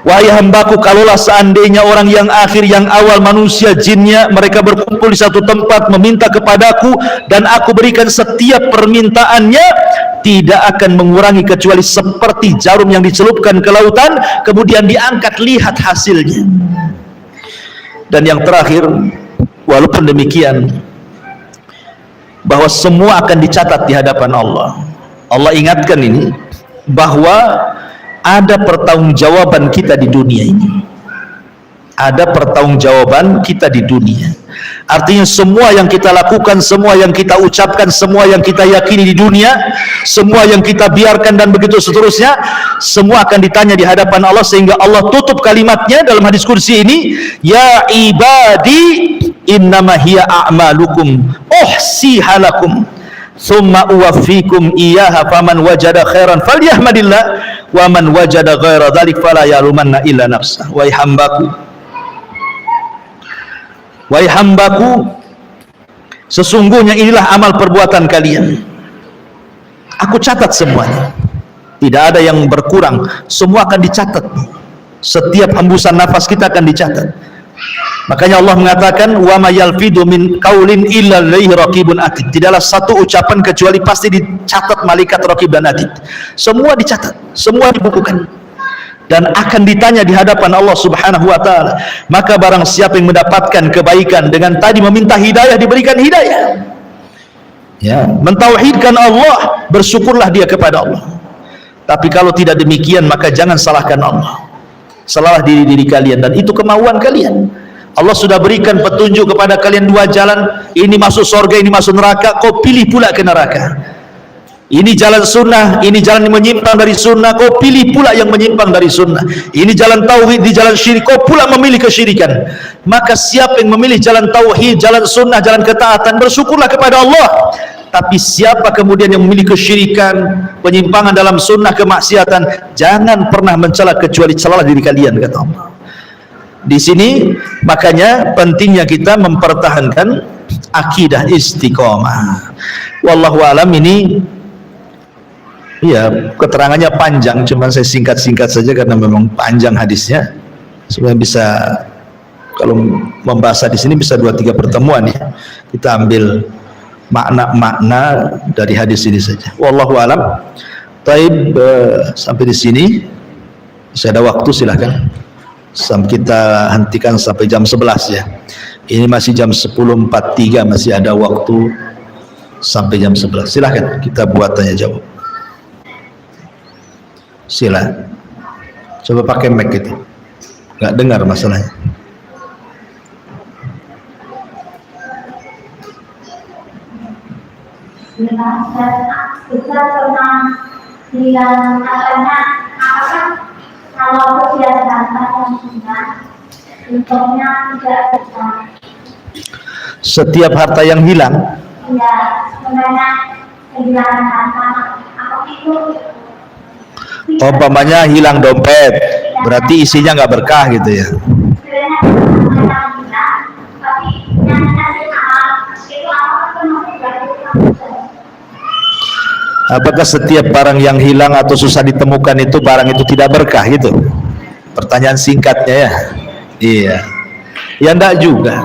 S2: Wahai hambaku, kalaulah seandainya orang yang akhir, yang awal, manusia, jinnya, mereka berkumpul di satu tempat meminta kepadaku, dan aku berikan setiap permintaannya, tidak akan mengurangi kecuali seperti jarum yang dicelupkan ke lautan kemudian diangkat, lihat hasilnya. Dan yang terakhir, walaupun demikian, bahwa semua akan dicatat di hadapan Allah. Allah ingatkan ini, bahwa ada pertanggungjawaban kita di dunia ini. Ada pertanggungjawaban kita di dunia. Artinya semua yang kita lakukan, semua yang kita ucapkan, semua yang kita yakini di dunia, semua yang kita biarkan dan begitu seterusnya, semua akan ditanya di hadapan Allah. Sehingga Allah tutup kalimatnya dalam hadis kursi ini, ya ibadi innama hiya a'malukum uhsiha lakum thumma uwaffikum iyyaha faman wajada khairan falyahmadillah wa man wajada ghaira dzalik fala yalumanna illa nafsah. Wahai hambaku, Sesungguhnya inilah amal perbuatan kalian. Aku catat semuanya. Tidak ada yang berkurang, semua akan dicatat. Setiap hembusan nafas kita akan dicatat. Makanya Allah mengatakan, wa ma yalfidu min qaulin illa alaihi raqibun atid. Tidaklah satu ucapan kecuali pasti dicatat malaikat raqib dan atid. Semua dicatat, semua dibukukan, dan akan ditanya di hadapan Allah Subhanahu wa taala. Maka barang siapa yang mendapatkan kebaikan dengan tadi meminta hidayah, diberikan hidayah. Ya, mentauhidkan Allah, bersyukurlah dia kepada Allah. Tapi kalau tidak demikian, maka jangan salahkan Allah, salahlah diri kalian, dan itu kemauan kalian. Allah sudah berikan petunjuk kepada kalian dua jalan, ini masuk surga, ini masuk neraka, kau pilih pula ke neraka. Ini jalan sunnah, ini jalan yang menyimpang dari sunnah, kau pilih pula yang menyimpang dari sunnah. Ini jalan tauhid, di jalan syirik, kau pula memilih kesyirikan. Maka siapa yang memilih jalan tauhid, jalan sunnah, jalan ketaatan, bersyukurlah kepada Allah. Tapi siapa kemudian yang memilih kesyirikan, penyimpangan dalam sunnah, kemaksiatan, jangan pernah mencela kecuali celalah diri kalian, kata Allah. Di sini makanya pentingnya kita mempertahankan akidah istiqomah. Wallahu alam. Ini ya keterangannya panjang, cuman saya singkat-singkat saja karena memang panjang hadisnya. Sebenarnya bisa, kalau membahas di sini bisa 2-3 pertemuan ya. Kita ambil makna-makna dari hadis ini saja. Wallahu alam. Taib, sampai di sini. Saya ada waktu, silahkan. Kita hentikan sampai jam 11 ya. Ini masih jam 10.43, masih ada waktu sampai jam 11. Silahkan kita buat tanya jawab. Sila. Coba pakai mic itu. Nggak dengar masalahnya.
S1: Bisa tentang bilang katanya, apakah kalau kegiatan yang sunnah untuknya tidak bisa?
S2: Setiap harta yang hilang,
S1: ya sebenarnya kehilangan harta, apa itu?
S2: umpamanya hilang dompet, berarti isinya nggak berkah gitu ya.
S1: Sebenarnya yang hilang, tapi yang itu apa termasuk dari
S2: Apakah setiap barang yang hilang atau susah ditemukan itu barang itu tidak berkah gitu? Pertanyaan singkatnya ya. Iya. Ya enggak juga.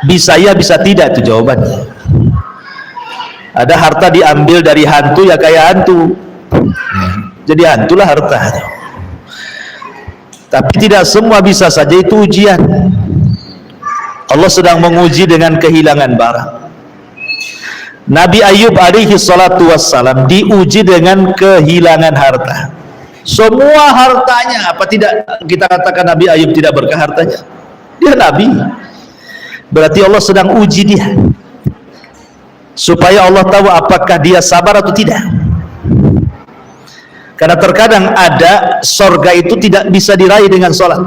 S2: Bisa ya, bisa tidak, itu jawabannya. Ada harta diambil dari hantu ya kayak hantu. Jadi hantulah harta. Tapi tidak semua bisa saja itu ujian. Allah sedang menguji dengan kehilangan barang. Nabi Ayub alaihi salatu wassalam diuji dengan kehilangan harta. Semua hartanya, apa tidak kita katakan Nabi Ayub tidak berkah hartanya? Dia Nabi. Berarti Allah sedang uji dia, supaya Allah tahu apakah dia sabar atau tidak. Karena terkadang ada sorga itu tidak bisa diraih dengan sholat,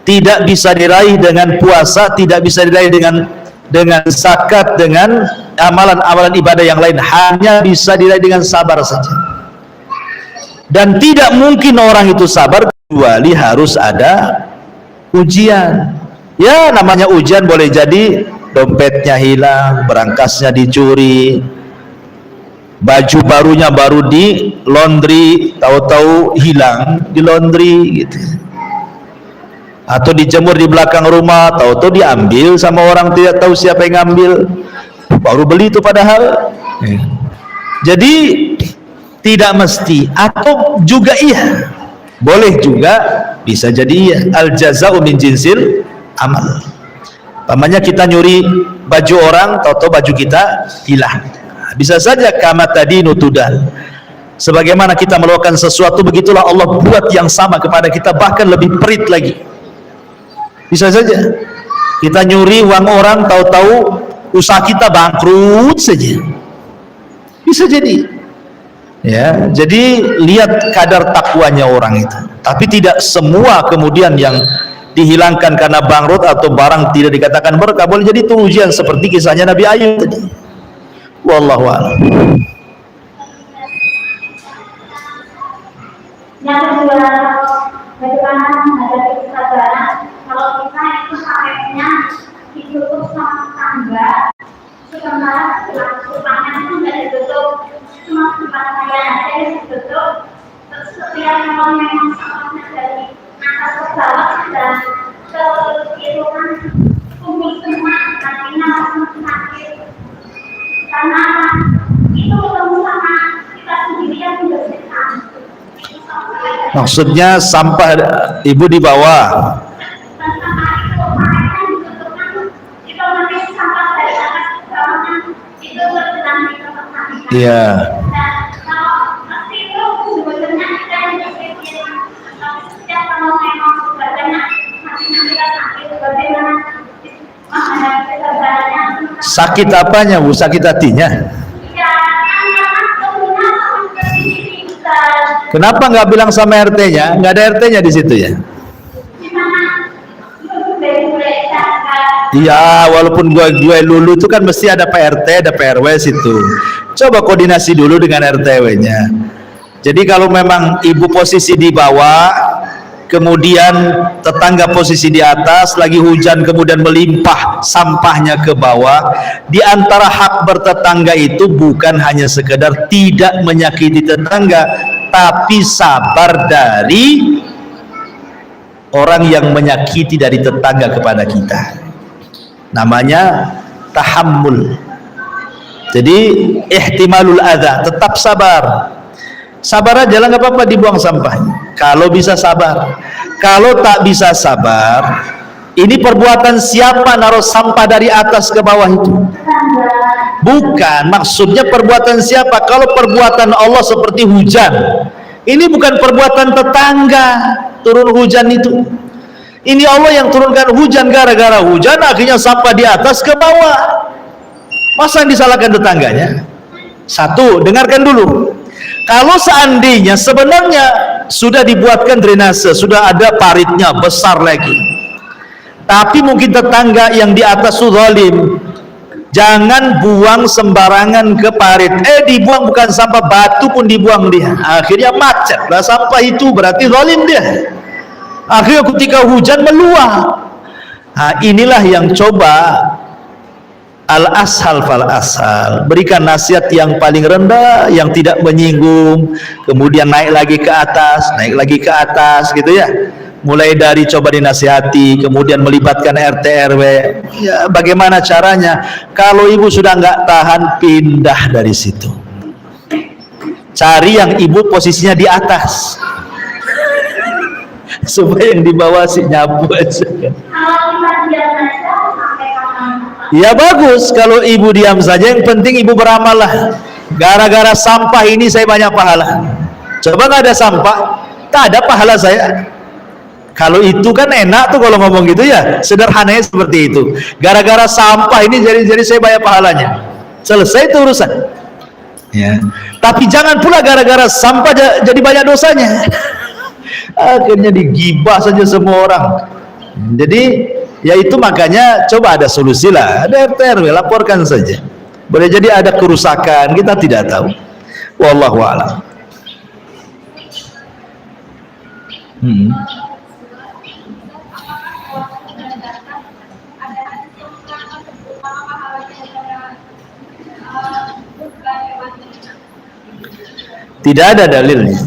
S2: tidak bisa diraih dengan puasa, tidak bisa diraih dengan zakat, dengan amalan-amalan ibadah yang lain, hanya bisa diraih dengan sabar saja. Dan tidak mungkin orang itu sabar kecuali harus ada ujian. Ya namanya ujian, boleh jadi dompetnya hilang, berangkasnya dicuri, baju barunya baru di laundry, tahu-tahu hilang di laundry gitu. Atau dijemur di belakang rumah, tahu-tahu diambil sama orang tidak tahu siapa yang ngambil, baru beli itu padahal. Jadi tidak mesti, atau juga iya, boleh juga, bisa jadi iya. Al jaza'u min jinsil amal. Pamannya kita nyuri baju orang, tahu-tahu baju kita hilang. Bisa saja kama tadinu tudal. Sebagaimana kita melakukan sesuatu, begitulah Allah buat yang sama kepada kita, bahkan lebih perit lagi. Bisa saja kita nyuri uang orang, tahu-tahu usaha kita bangkrut saja. Bisa jadi. Ya, jadi lihat kadar takwanya orang itu. Tapi tidak semua kemudian yang dihilangkan karena bangkrut atau barang tidak dikatakan berkah. Boleh jadi itu ujian, seperti kisahnya Nabi Ayub tadi. Wallahu a'lam.
S1: Yang kedua, bagaimana menghadapi kesabaran kalau kita itu sakitnya ditutup sama tangga
S2: Maksudnya sampah ibu di bawah. Iya. Sakit apanya Bu? Sakit hatinya? Kenapa nggak bilang sama RT-nya? Nggak ada RT-nya di situ ya? Iya, walaupun gue lulu itu kan mesti ada PRT, ada PRW situ. Coba koordinasi dulu dengan RT-nya. Jadi kalau memang ibu posisi di bawah, kemudian tetangga posisi di atas, lagi hujan kemudian melimpah sampahnya ke bawah, di antara hak bertetangga itu bukan hanya sekedar tidak menyakiti tetangga, tapi sabar dari orang yang menyakiti dari tetangga kepada kita. Namanya tahammul. Jadi ihtimalul adza, tetap sabar. Sabar aja lah, nggak apa-apa dibuang sampahnya. Kalau bisa sabar. Kalau tak bisa sabar, ini perbuatan siapa naruh sampah dari atas ke bawah itu? Bukan, maksudnya perbuatan siapa? Kalau perbuatan Allah seperti hujan, ini bukan perbuatan tetangga turun hujan itu. Ini Allah yang turunkan hujan, gara-gara hujan akhirnya sampah di atas ke bawah. Masa yang disalahkan tetangganya? Satu, dengarkan dulu. Kalau seandainya sebenarnya sudah dibuatkan drainase, sudah ada paritnya besar lagi, tapi mungkin tetangga yang di atas zalim, jangan buang sembarangan ke parit. Dibuang bukan sampah, batu pun dibuang dia. Akhirnya macet lah sampah itu, berarti zalim dia. Akhirnya ketika hujan meluap. Nah, inilah yang coba al-ashal fal-ashal, berikan nasihat yang paling rendah, yang tidak menyinggung, kemudian naik lagi ke atas, naik lagi ke atas gitu ya. Mulai dari coba dinasihati, kemudian melibatkan RT RW. Ya, bagaimana caranya? Kalau ibu sudah nggak tahan, pindah dari situ. Cari yang ibu posisinya di atas, supaya yang di bawah sih nyapu aja. Ya bagus kalau ibu diam saja, yang penting ibu beramal lah. Gara-gara sampah ini saya banyak pahala. Coba nggak ada sampah, tak ada pahala saya. Kalau itu kan enak tuh kalau ngomong gitu ya, sederhananya seperti itu. Gara-gara sampah ini jadi saya banyak pahalanya. Selesai itu urusan. Ya. Tapi jangan pula gara-gara sampah jadi banyak dosanya. Akhirnya digibah saja semua orang. Jadi ya itu makanya coba ada solusi lah, ada RT RW, laporkan saja. Boleh jadi ada kerusakan, kita tidak tahu. Wallahu a'lam. Tidak ada dalilnya.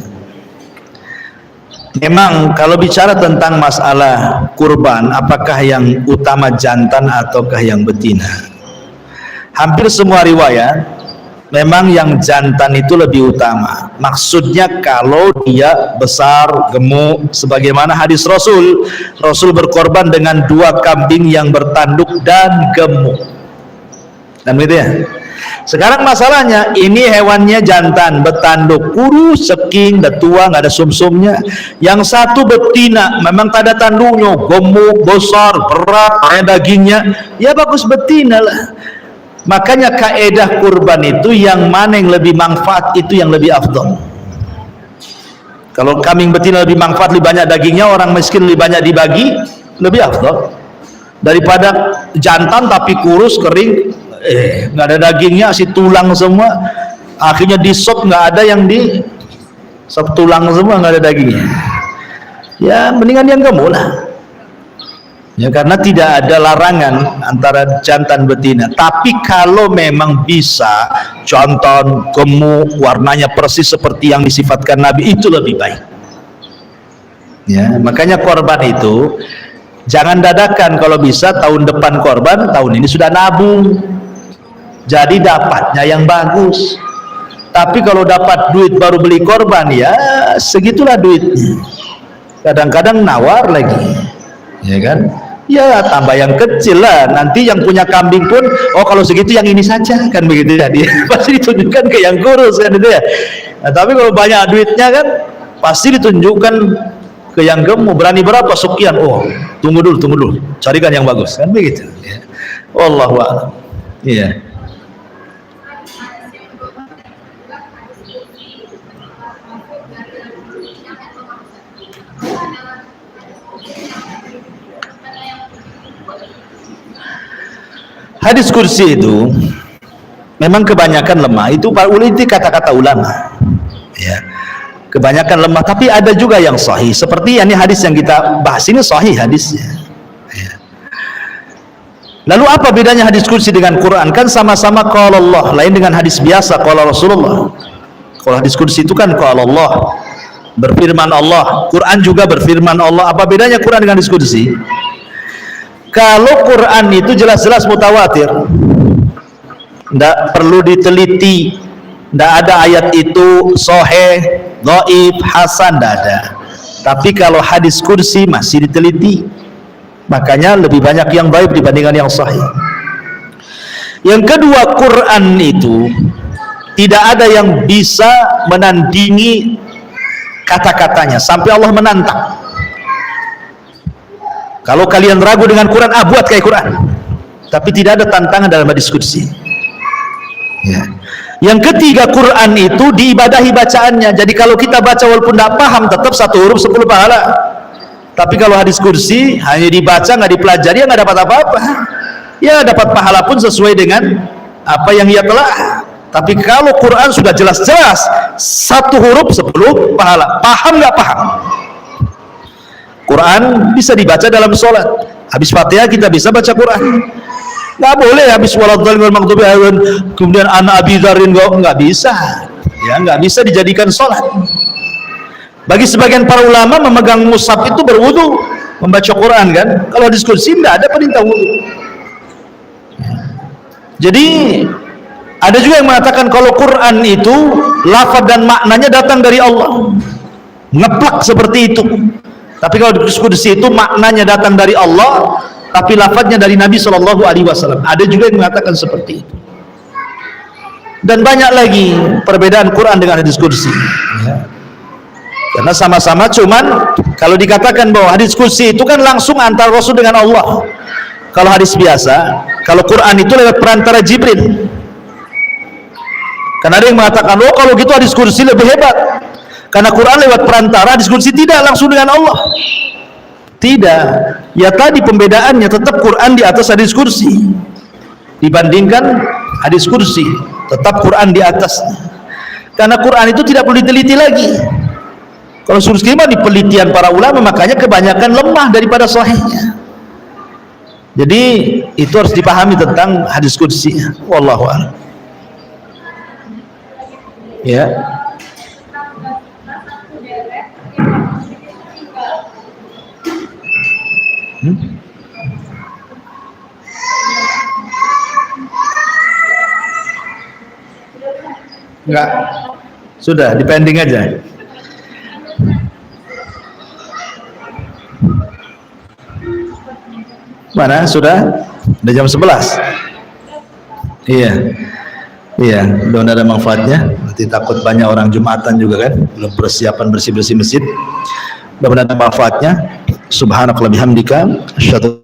S2: Memang kalau bicara tentang masalah kurban, apakah yang utama jantan ataukah yang betina? Hampir semua riwayat memang yang jantan itu lebih utama. Maksudnya kalau dia besar, gemuk, sebagaimana hadis Rasul. Rasul berkorban dengan 2 kambing yang bertanduk dan gemuk. Dan gitu ya. Sekarang masalahnya ini hewannya jantan, bertanduk, kurus, ceking, udah tua, nggak ada sumsumnya. Yang satu betina, memang tak ada tanduknya, gemuk, besar, berat, ada dagingnya. Ya bagus betina lah. Makanya kaedah kurban itu yang mana yang lebih manfaat itu yang lebih afdal. Kalau kambing betina lebih manfaat, lebih banyak dagingnya, orang miskin lebih banyak dibagi, lebih afdal daripada jantan tapi kurus, kering, nggak ada dagingnya, si tulang semua. Akhirnya di sop nggak ada yang di sop, tulang semua, nggak ada dagingnya. Ya mendingan yang gemuk lah. Ya karena tidak ada larangan antara jantan betina. Tapi kalau memang bisa jantan gemuk, warnanya persis seperti yang disifatkan Nabi, itu lebih baik. Ya makanya korban itu jangan dadakan. Kalau bisa tahun depan korban, tahun ini sudah nabung. Jadi dapatnya yang bagus. Tapi kalau dapat duit baru beli korban, ya segitulah duitnya. Kadang-kadang nawar lagi, ya kan? Ya tambah yang kecil lah. Nanti yang punya kambing pun, oh kalau segitu yang ini saja, kan begitu ya. Dia pasti ditunjukkan ke yang kurus kan itu ya. Nah, tapi kalau banyak duitnya kan, pasti ditunjukkan ke yang gemuk. Berani berapa sekian? Oh, tunggu dulu, carikan yang bagus, kan begitu. Ya. Wallahu a'lam. Iya. Hadis kursi itu memang kebanyakan lemah. Itu kata-kata ulama. Ya. Kebanyakan lemah, tapi ada juga yang sahih. Seperti ini hadis yang kita bahas ini sahih hadisnya. Ya. Lalu apa bedanya hadis kursi dengan Quran? Kan sama-sama qala Allah, lain dengan hadis biasa qala Rasulullah. Kalau hadis kursi itu kan qala Allah, berfirman Allah. Quran juga berfirman Allah. Apa bedanya Quran dengan hadis kursi? Kalau Quran itu jelas-jelas mutawatir, tidak perlu diteliti, tidak ada ayat itu sahih, dhaif, hasan, tidak ada. Tapi kalau hadis kursi masih diteliti, makanya lebih banyak yang dhaif dibandingkan yang sahih. Yang kedua, Quran itu tidak ada yang bisa menandingi kata-katanya sampai Allah menantang. Kalau kalian ragu dengan Quran, buat kayak Quran. Tapi tidak ada tantangan dalam hadis kursi. Ya. Yang ketiga, Quran itu diibadahi bacaannya. Jadi kalau kita baca walaupun tidak paham, tetap 1 huruf 10 pahala. Tapi kalau hadis kursi hanya dibaca, nggak dipelajari, ya nggak dapat apa-apa. Ya dapat pahala pun sesuai dengan apa yang ia telah. Tapi kalau Quran sudah jelas-jelas 1 huruf 10 pahala. Paham nggak paham? Quran bisa dibaca dalam sholat. Habis Fatihah kita bisa baca Quran. Nggak boleh habis waladhdallin wal maghdubi alaihim kemudian ana Abi Dzarrin, nggak bisa. Ya nggak bisa dijadikan sholat. Bagi sebagian para ulama memegang mushaf itu berwudu membaca Quran kan. Kalau diskusi tidak ada perintah wudu. Jadi ada juga yang mengatakan kalau Quran itu lafaz dan maknanya datang dari Allah. Ngeplak seperti itu. Tapi kalau diskusi itu maknanya datang dari Allah, tapi lafadznya dari Nabi SAW. Ada juga yang mengatakan seperti itu. Dan banyak lagi perbedaan Quran dengan hadis kursi. Ya. Karena sama-sama, cuman kalau dikatakan bahwa hadis kursi itu kan langsung antara Rasul dengan Allah. Kalau hadis biasa, kalau Quran itu lewat perantara Jibril. Karena ada yang mengatakan, oh kalau gitu hadis kursi lebih hebat. Karena Quran lewat perantara, hadis kursi tidak langsung dengan Allah. Tidak. Ya tadi pembedaannya, tetap Quran di atas hadis kursi dibandingkan hadis kursi, tetap Quran di atasnya. Karena Quran itu tidak perlu diteliti lagi. Kalau kursi mah di penelitian para ulama, makanya kebanyakan lemah daripada sahihnya. Jadi itu harus dipahami tentang hadis kursi. Wallahu a'lam. Ya. Enggak, sudah dipending aja. Mana sudah? Udah jam 11. Iya, iya, udah ada manfaatnya. Nanti takut banyak orang Jumatan juga kan, belum persiapan bersih-bersih masjid. Mudah-mudahan ada manfaatnya. Subhanakallahumma bihamdika asyhadu